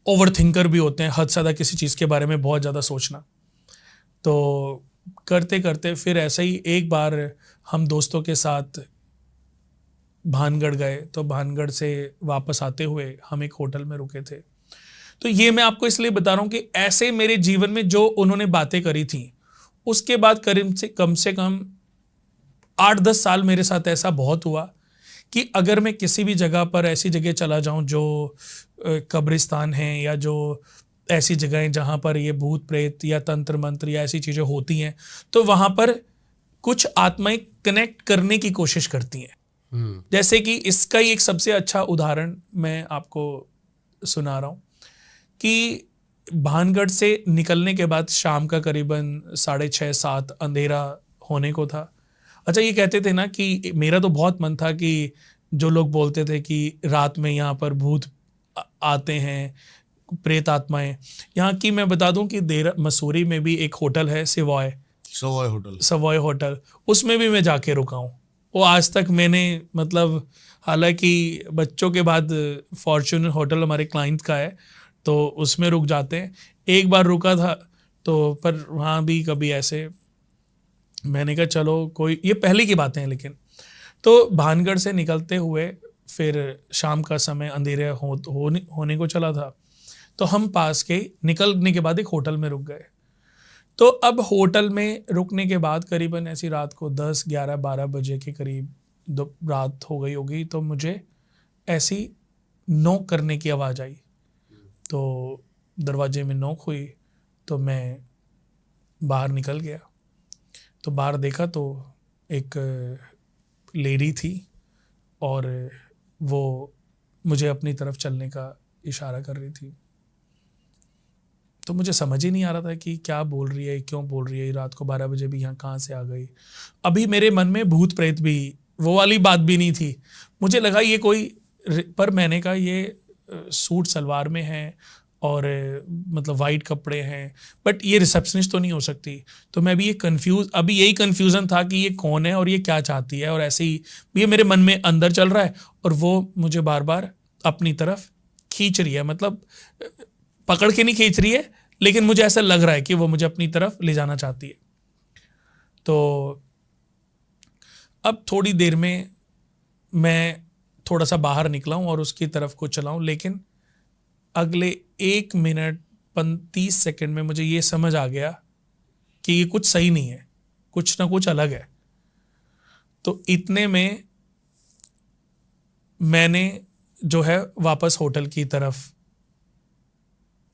ओवर थिंकर भी होते हैं, हद से ज़्यादा किसी चीज़ के बारे में बहुत ज़्यादा सोचना। तो करते करते फिर ऐसा ही एक बार हम दोस्तों के साथ भानगढ़ गए। तो भानगढ़ से वापस आते हुए हम एक होटल में रुके थे। तो ये मैं आपको इसलिए बता रहा हूँ कि ऐसे मेरे जीवन में जो उन्होंने बातें करी थी, उसके बाद कम से कम 8-10 साल मेरे साथ ऐसा बहुत हुआ कि अगर मैं किसी भी जगह पर ऐसी जगह चला जाऊं जो कब्रिस्तान है या जो ऐसी जगहें जहां पर ये भूत प्रेत या तंत्र मंत्र या ऐसी चीज़ें होती हैं, तो वहां पर कुछ आत्माएं कनेक्ट करने की कोशिश करती हैं। जैसे कि इसका ही एक सबसे अच्छा उदाहरण मैं आपको सुना रहा हूँ कि भानगढ़ से निकलने के बाद शाम का करीबन 6:30-7 अंधेरा होने को था। अच्छा, ये कहते थे ना कि मेरा तो बहुत मन था कि जो लोग बोलते थे कि रात में यहाँ पर भूत आते हैं, प्रेत आत्माएं। यहाँ की मैं बता दूं कि मसूरी में भी एक होटल है सवॉय होटल, उसमें भी मैं जाके रुका हूँ। वो आज तक मैंने मतलब, हालांकि बच्चों के बाद फॉर्च्यूनर होटल हमारे क्लाइंट का है तो उसमें रुक जाते हैं। एक बार रुका था तो, पर वहाँ भी कभी ऐसे मैंने कहा चलो कोई, ये पहले की बातें हैं। लेकिन तो भानगढ़ से निकलते हुए फिर शाम का समय अंधेरे होने को चला था। तो हम पास के निकलने के बाद एक होटल में रुक गए। तो अब होटल में रुकने के बाद करीबन ऐसी रात को 10, 11, 12 बजे के करीब रात हो गई होगी। तो मुझे ऐसी नोक करने की आवाज़ आई। तो दरवाजे में नोक हुई तो मैं बाहर निकल गया। तो बाहर देखा तो एक लेडी थी और वो मुझे अपनी तरफ चलने का इशारा कर रही थी। तो मुझे समझ ही नहीं आ रहा था कि क्या बोल रही है, क्यों बोल रही है, रात को 12 बजे भी यहाँ कहाँ से आ गई। अभी मेरे मन में भूत प्रेत भी वो वाली बात भी नहीं थी। मुझे लगा ये कोई, पर मैंने कहा ये सूट सलवार में है और मतलब वाइट कपड़े हैं, बट ये रिसेप्शनिस्ट तो नहीं हो सकती। तो मैं भी अभी यही कन्फ्यूज़न था कि ये कौन है और ये क्या चाहती है। और ऐसे ही ये मेरे मन में अंदर चल रहा है और वो मुझे बार बार अपनी तरफ खींच रही है, मतलब पकड़ के नहीं खींच रही है, लेकिन मुझे ऐसा लग रहा है कि वो मुझे अपनी तरफ ले जाना चाहती है। तो अब थोड़ी देर में मैं थोड़ा सा बाहर निकला हूँ और उसकी तरफ को चला हूँ, लेकिन अगले 1 मिनट 30 सेकंड में मुझे ये समझ आ गया कि ये कुछ सही नहीं है, कुछ ना कुछ अलग है। तो इतने में मैंने जो है वापस होटल की तरफ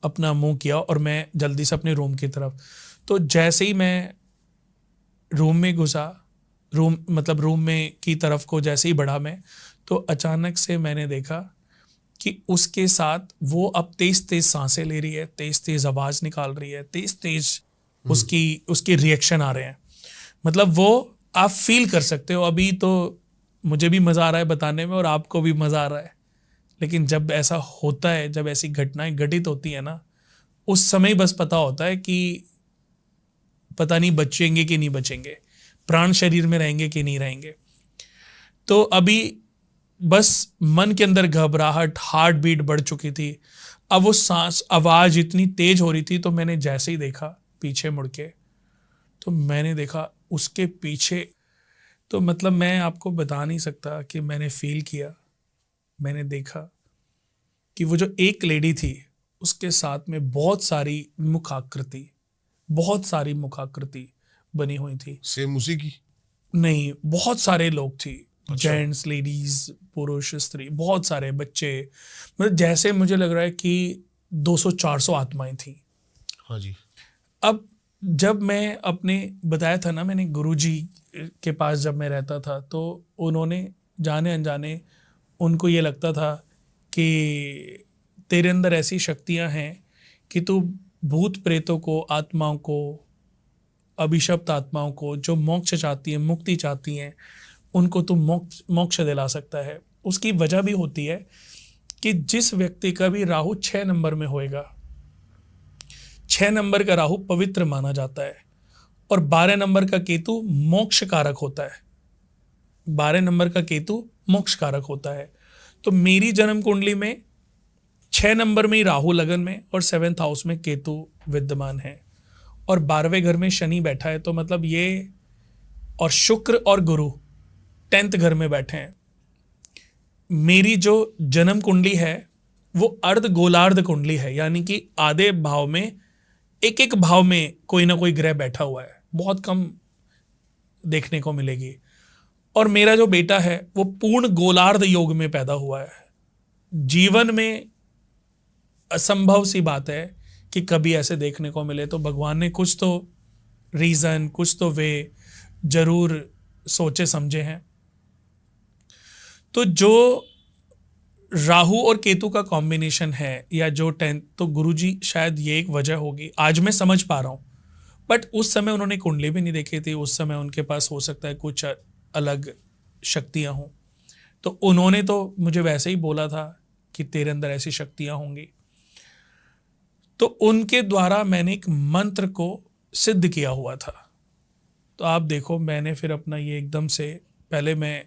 अपना मुंह किया और मैं जल्दी से अपने रूम की तरफ। तो जैसे ही मैं रूम में घुसा, रूम में की तरफ को जैसे ही बढ़ा मैं, तो अचानक से मैंने देखा कि उसके साथ वो अब तेज तेज सांसें ले रही है, तेज तेज आवाज़ निकाल रही है, तेज तेज उसकी रिएक्शन आ रहे हैं। मतलब वो आप फील कर सकते हो। अभी तो मुझे भी मज़ा आ रहा है बताने में और आपको भी मज़ा आ रहा है, लेकिन जब ऐसा होता है, जब ऐसी घटनाएं घटित होती है ना, उस समय बस पता होता है कि पता नहीं बचेंगे कि नहीं बचेंगे, प्राण शरीर में रहेंगे कि नहीं रहेंगे। तो अभी बस मन के अंदर घबराहट, हार्ट बीट बढ़ चुकी थी। अब वो सांस आवाज़ इतनी तेज हो रही थी, तो मैंने जैसे ही देखा पीछे मुड़ के, तो मैंने देखा उसके पीछे, तो मतलब मैं आपको बता नहीं सकता कि मैंने फील किया, मैंने देखा कि वो जो एक लेडी थी उसके साथ में बहुत सारी मुखाकृति बनी हुई थी। सेम उसी की? नहीं, बहुत सारे लोग थी, अच्छा। जेंट्स, लेडीज, पुरुष, स्त्री, बहुत सारे बच्चे, मतलब जैसे मुझे लग रहा है कि 200-400 आत्माएं थी। हाँ जी। अब जब मैं अपने बताया था ना, मैंने गुरुजी के पास जब मैं रहता था, तो उन्होंने जाने अनजाने उनको ये लगता था कि तेरे अंदर ऐसी शक्तियां हैं कि तू भूत प्रेतों को, आत्माओं को, अभिशप्त आत्माओं को जो मोक्ष चाहती हैं, मुक्ति चाहती हैं, उनको तू मोक्ष दिला सकता है। उसकी वजह भी होती है कि जिस व्यक्ति का भी राहु 6 नंबर में होएगा, 6 नंबर का राहु पवित्र माना जाता है, और 12 नंबर का केतु मोक्ष कारक होता है। 12 नंबर का केतु मोक्ष कारक होता है। तो मेरी जन्म कुंडली में 6 नंबर में ही राहु लगन में और 7th हाउस में केतु विद्यमान है, और 12वें घर में शनि बैठा है। तो मतलब ये, और शुक्र और गुरु 10th घर में बैठे हैं। मेरी जो जन्म कुंडली है वो अर्ध गोलार्ध कुंडली है, यानी कि आधे भाव में, एक एक भाव में कोई ना कोई ग्रह बैठा हुआ है, बहुत कम देखने को मिलेगी। और मेरा जो बेटा है वो पूर्ण गोलार्ध योग में पैदा हुआ है। जीवन में असंभव सी बात है कि कभी ऐसे देखने को मिले, तो भगवान ने कुछ तो रीज़न, कुछ तो वे जरूर सोचे समझे हैं। तो जो राहु और केतु का कॉम्बिनेशन है, या जो 10th, तो गुरुजी शायद ये एक वजह होगी, आज मैं समझ पा रहा हूँ। बट उस समय उन्होंने कुंडली भी नहीं देखी थी, उस समय उनके पास हो सकता है कुछ अलग शक्तियाँ हों, तो उन्होंने तो मुझे वैसे ही बोला था कि तेरे अंदर ऐसी शक्तियाँ होंगी। तो उनके द्वारा मैंने एक मंत्र को सिद्ध किया हुआ था। तो आप देखो, मैंने फिर अपना ये एकदम से, पहले मैं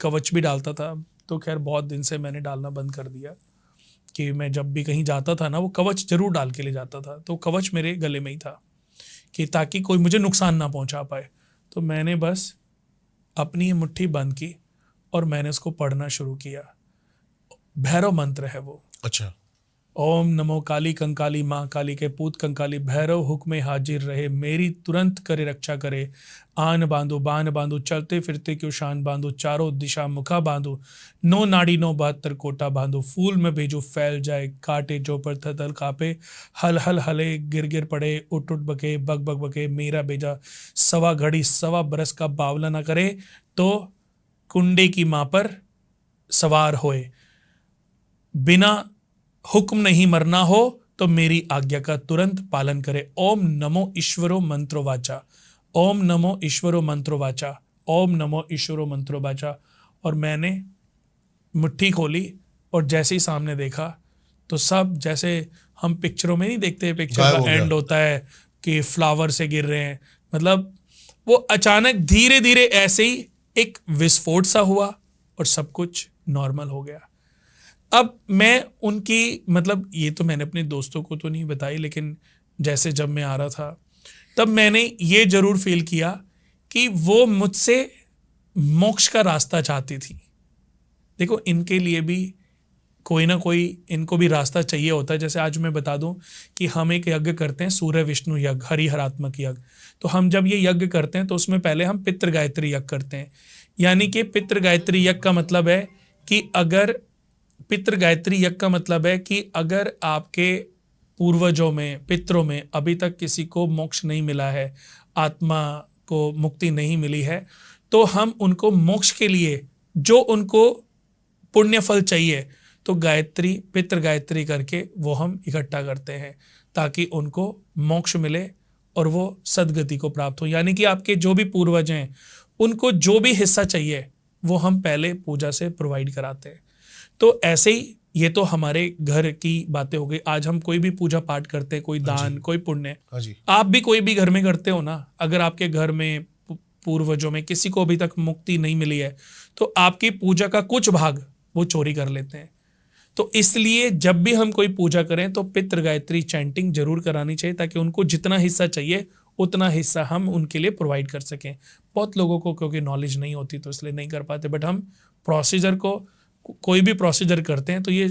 कवच भी डालता था, तो खैर बहुत दिन से मैंने डालना बंद कर दिया, कि मैं जब भी कहीं जाता था ना, वो कवच जरूर डाल के ले जाता था। तो कवच मेरे गले में ही था, कि ताकि कोई मुझे नुकसान ना पहुंचा पाए। तो मैंने बस अपनी ये मुट्ठी बंद की और मैंने उसको पढ़ना शुरू किया। भैरव मंत्र है वो। अच्छा। ओम नमो काली कंकाली माँ काली के पूत कंकाली, भैरव हुक्मे हाजिर रहे, मेरी तुरंत करे रक्षा करे। आन बांधो बान बांधो, चलते फिरते क्यों शान बांधो, चारों दिशा मुखा बांधो, 9 नाड़ी 9 72 कोटा बांधो, फूल में भेजो फैल जाए, काटे जो पर थल कापे, हल हल हले गिर गिर पड़े, उठ उठ बके बग बग बके, मेरा भेजा 1.25 घड़ी 1.25 बरस का बावला न करे, तो कुंडे की माँ पर सवार होए, बिना हुक्म नहीं मरना हो तो मेरी आज्ञा का तुरंत पालन करे। ओम नमो ईश्वरो मंत्रो वाचा, ओम नमो ईश्वरो मंत्रो वाचा, ओम नमो ईश्वरो मंत्रो वाचा। और मैंने मुट्ठी खोली और जैसे ही सामने देखा, तो सब जैसे हम पिक्चरों में नहीं देखते, पिक्चर गायब हो का गया। एंड होता है कि फ्लावर से गिर रहे हैं, मतलब वो अचानक धीरे धीरे ऐसे ही एक विस्फोट सा हुआ और सब कुछ नॉर्मल हो गया। अब मैं उनकी, मतलब ये तो मैंने अपने दोस्तों को तो नहीं बताई, लेकिन जैसे जब मैं आ रहा था तब मैंने ये जरूर फील किया कि वो मुझसे मोक्ष का रास्ता चाहती थी। देखो, इनके लिए भी कोई ना कोई, इनको भी रास्ता चाहिए होता है। जैसे आज मैं बता दूं कि हम एक यज्ञ करते हैं, सूर्य विष्णु यज्ञ, हरिहरात्मक यज्ञ। तो हम जब ये यज्ञ करते हैं तो उसमें पहले हम पितृ गायत्री यज्ञ करते हैं। यानी कि पितृ गायत्री यज्ञ का मतलब है कि अगर पितृ गायत्री यज्ञ का मतलब है कि अगर आपके पूर्वजों में, पितरों में अभी तक किसी को मोक्ष नहीं मिला है, आत्मा को मुक्ति नहीं मिली है, तो हम उनको मोक्ष के लिए जो उनको पुण्य फल चाहिए, तो गायत्री, पितृ गायत्री करके वो हम इकट्ठा करते हैं, ताकि उनको मोक्ष मिले और वो सदगति को प्राप्त हो। यानी कि आपके जो भी पूर्वज हैं उनको जो भी हिस्सा चाहिए वो हम पहले पूजा से प्रोवाइड कराते हैं। तो ऐसे ही ये तो हमारे घर की बातें हो गई। आज हम कोई भी पूजा पाठ करते हैं, कोई दान, कोई पुण्य, हाँ जी, आप भी कोई भी घर में करते हो ना। अगर आपके घर में पूर्वजों में किसी को अभी तक मुक्ति नहीं मिली है तो आपकी पूजा का कुछ भाग वो चोरी कर लेते हैं। तो इसलिए जब भी हम कोई पूजा करें तो पितृ गायत्री चैंटिंग जरूर करानी चाहिए, ताकि उनको जितना हिस्सा चाहिए उतना हिस्सा हम उनके लिए प्रोवाइड कर सकें। बहुत लोगों को क्योंकि नॉलेज नहीं होती तो इसलिए नहीं कर पाते, बट हम प्रोसीजर को, कोई भी प्रोसीजर करते हैं तो ये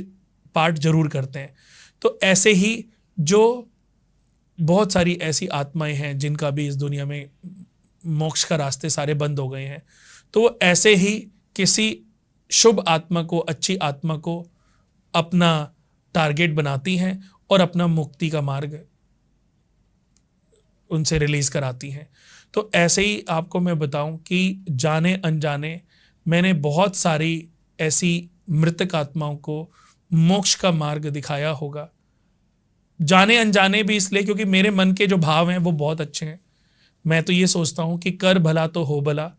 पार्ट जरूर करते हैं। तो ऐसे ही जो बहुत सारी ऐसी आत्माएं हैं जिनका भी इस दुनिया में मोक्ष का रास्ते सारे बंद हो गए हैं, तो वो ऐसे ही किसी शुभ आत्मा को, अच्छी आत्मा को अपना टारगेट बनाती हैं और अपना मुक्ति का मार्ग उनसे रिलीज कराती हैं। तो ऐसे ही आपको मैं बताऊं कि जाने अनजाने मैंने बहुत सारी ऐसी मृतक आत्माओं को मोक्ष का मार्ग दिखाया होगा। जाने अनजाने भी इसलिए क्योंकि मेरे मन के जो भाव हैं वो बहुत अच्छे हैं। मैं तो ये सोचता हूँ कि कर भला तो हो भला,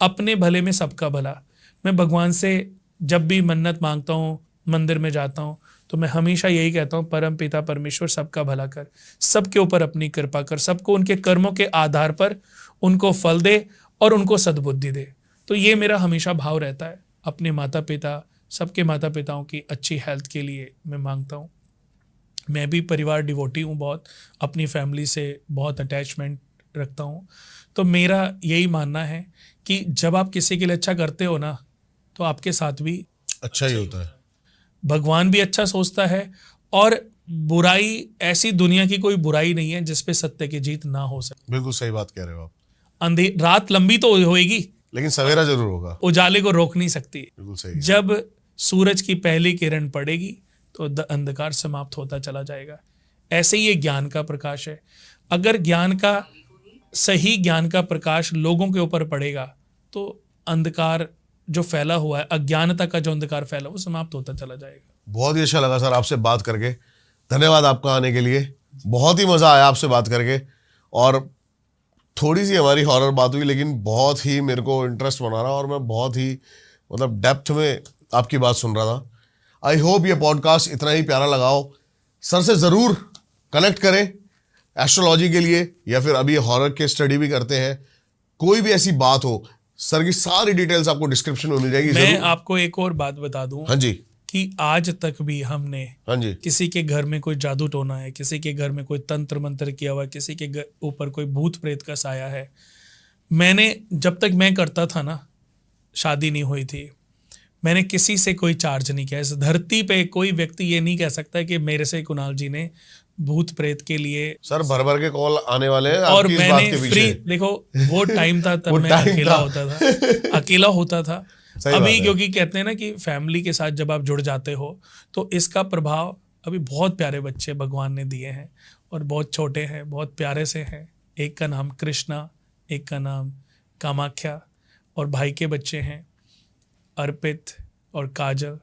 अपने भले में सबका भला। मैं भगवान से जब भी मन्नत मांगता हूँ, मंदिर में जाता हूँ, तो मैं हमेशा यही कहता हूँ, परम पिता परमेश्वर सबका भला कर, सबके ऊपर अपनी कृपा कर, सबको उनके कर्मों के आधार पर उनको फल दे और उनको सद्बुद्धि दे। तो ये मेरा हमेशा भाव रहता है। अपने माता पिता, सबके माता पिताओं की अच्छी हेल्थ के लिए मैं मांगता हूँ। मैं भी परिवार डिवोटी हूँ, बहुत अपनी फैमिली से बहुत अटैचमेंट रखता हूँ। तो मेरा यही मानना है कि जब आप किसी के लिए अच्छा करते हो ना, तो आपके साथ भी अच्छा ही होता है। भगवान भी अच्छा सोचता है। और बुराई, ऐसी दुनिया की कोई बुराई नहीं है जिस पे सत्य की जीत ना हो सके। बिल्कुल सही बात कह रहे हो आप। रात लंबी तो होएगी लेकिन सवेरा जरूर होगा। उजाले को रोक नहीं सकती। बिल्कुल सही। जब सूरज की पहली किरण पड़ेगी तो अंधकार समाप्त होता चला जाएगा। ऐसे ही ये ज्ञान का प्रकाश है। अगर ज्ञान का, सही ज्ञान का प्रकाश लोगों के ऊपर पड़ेगा तो अंधकार जो फैला हुआ है, अज्ञानता का जो अंधकार फैला, वो समाप्त होता चला जाएगा। बहुत ही अच्छा लगा सर आपसे बात करके। धन्यवाद आपका आने के लिए। बहुत ही मजा आया आपसे बात करके। और थोड़ी सी हमारी हॉरर बात हुई, लेकिन बहुत ही मेरे को इंटरेस्ट बना रहा और मैं बहुत ही मतलब डेप्थ में आपकी बात सुन रहा था। आई होप ये पॉडकास्ट इतना ही प्यारा लगा हो। सर से ज़रूर कनेक्ट करें एस्ट्रोलॉजी के लिए, या फिर अभी हॉरर के स्टडी भी करते हैं। कोई भी ऐसी बात हो, सर की सारी डिटेल्स आपको डिस्क्रिप्शन में मिल जाएगी। मैं जरूर। आपको एक और बात बता दूं। हाँ जी, कि आज तक भी हमने हाँ जी, किसी के घर में कोई जादू टोना है, किसी के घर में कोई तंत्र मंत्र किया हुआ है, किसी के ऊपर कोई भूत प्रेत का साया है, मैंने, जब तक मैं करता था ना, शादी नहीं हुई थी, मैंने किसी से कोई चार्ज नहीं किया। इस धरती पे कोई व्यक्ति ये नहीं कह सकता कि मेरे से कुणाल जी ने भूत प्रेत के लिए। सर भर भर के कॉल आने वाले हैं और आपकी इस बात मैंने के फ्री, पीछे। देखो वो टाइम था तब वो मैं time अकेला था। होता था, अकेला होता था। सही बात अभी है। क्योंकि कहते हैं ना कि फैमिली के साथ जब आप जुड़ जाते हो तो इसका प्रभाव, अभी बहुत प्यारे बच्चे भगवान ने दिए हैं और बहुत छोटे हैं, बहुत प्यारे से हैं। एक का नाम कृष्णा, एक का नाम कामाख्या, और भाई के बच्चे हैं अर्पित और काजल,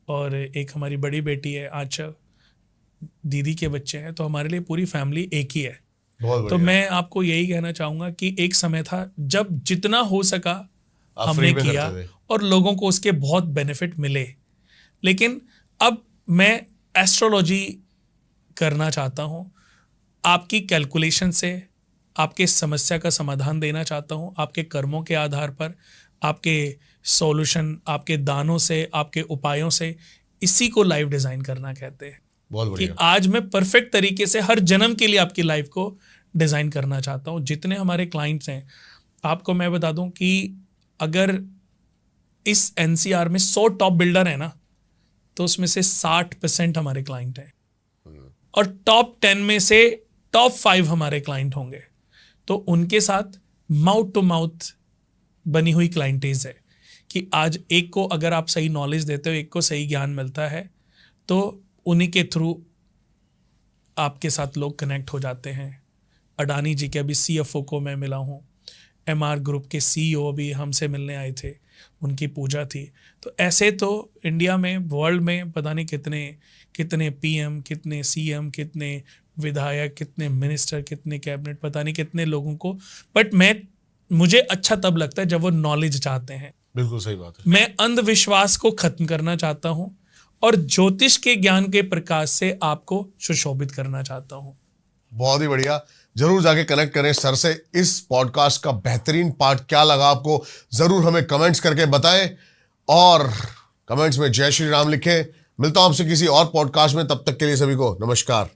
और एक हमारी बड़ी बेटी है आंचल, दीदी के बच्चे हैं। तो हमारे लिए पूरी फैमिली एक ही है। बहुत तो बढ़िया। मैं आपको यही कहना चाहूँगा कि एक समय था जब जितना हो सका आप हमने free में किया करते थे। और लोगों को उसके बहुत बेनिफिट मिले। लेकिन अब मैं एस्ट्रोलॉजी करना चाहता हूँ, आपकी कैलकुलेशन से आपके समस्या का समाधान देना चाहता हूँ, आपके कर्मों के आधार पर, आपके सॉल्यूशन, आपके दानों से, आपके उपायों से। इसी को लाइफ डिज़ाइन करना कहते हैं। बहुत कि बढ़िया। आज मैं परफेक्ट तरीके से हर जन्म के लिए आपकी लाइफ को डिज़ाइन करना चाहता हूँ। जितने हमारे क्लाइंट्स हैं, आपको मैं बता दूं कि अगर इस एनसीआर में 100 टॉप बिल्डर है ना, तो उसमें से 60% हमारे क्लाइंट हैं, और टॉप 10 में से टॉप 5 हमारे क्लाइंट होंगे। तो उनके साथ माउथ टू माउथ बनी हुई क्लाइंटेज है कि आज एक को अगर आप सही नॉलेज देते हो, एक को सही ज्ञान मिलता है, तो उन्हीं के थ्रू आपके साथ लोग कनेक्ट हो जाते हैं। अडानी जी के अभी सीएफओ को मैं मिला हूँ, एमआर ग्रुप के सीईओ भी हमसे मिलने आए थे, उनकी पूजा थी। तो ऐसे तो इंडिया में, वर्ल्ड में पता नहीं कितने कितने पीएम, कितने सीएम, कितने विधायक, कितने मिनिस्टर, कितने कैबिनेट, पता नहीं कितने लोगों को। बट मैं मुझे अच्छा तब लगता है जब वो नॉलेज चाहते हैं। बिल्कुल सही बात है। मैं अंधविश्वास को खत्म करना चाहता हूं और ज्योतिष के ज्ञान के प्रकाश से आपको सुशोभित करना चाहता हूं। बहुत ही बढ़िया। जरूर जाके कनेक्ट करें सर से। इस पॉडकास्ट का बेहतरीन पार्ट क्या लगा आपको, जरूर हमें कमेंट्स करके बताएं और कमेंट्स में जय श्री राम लिखें। मिलता हूं आपसे किसी और पॉडकास्ट में, तब तक के लिए सभी को नमस्कार।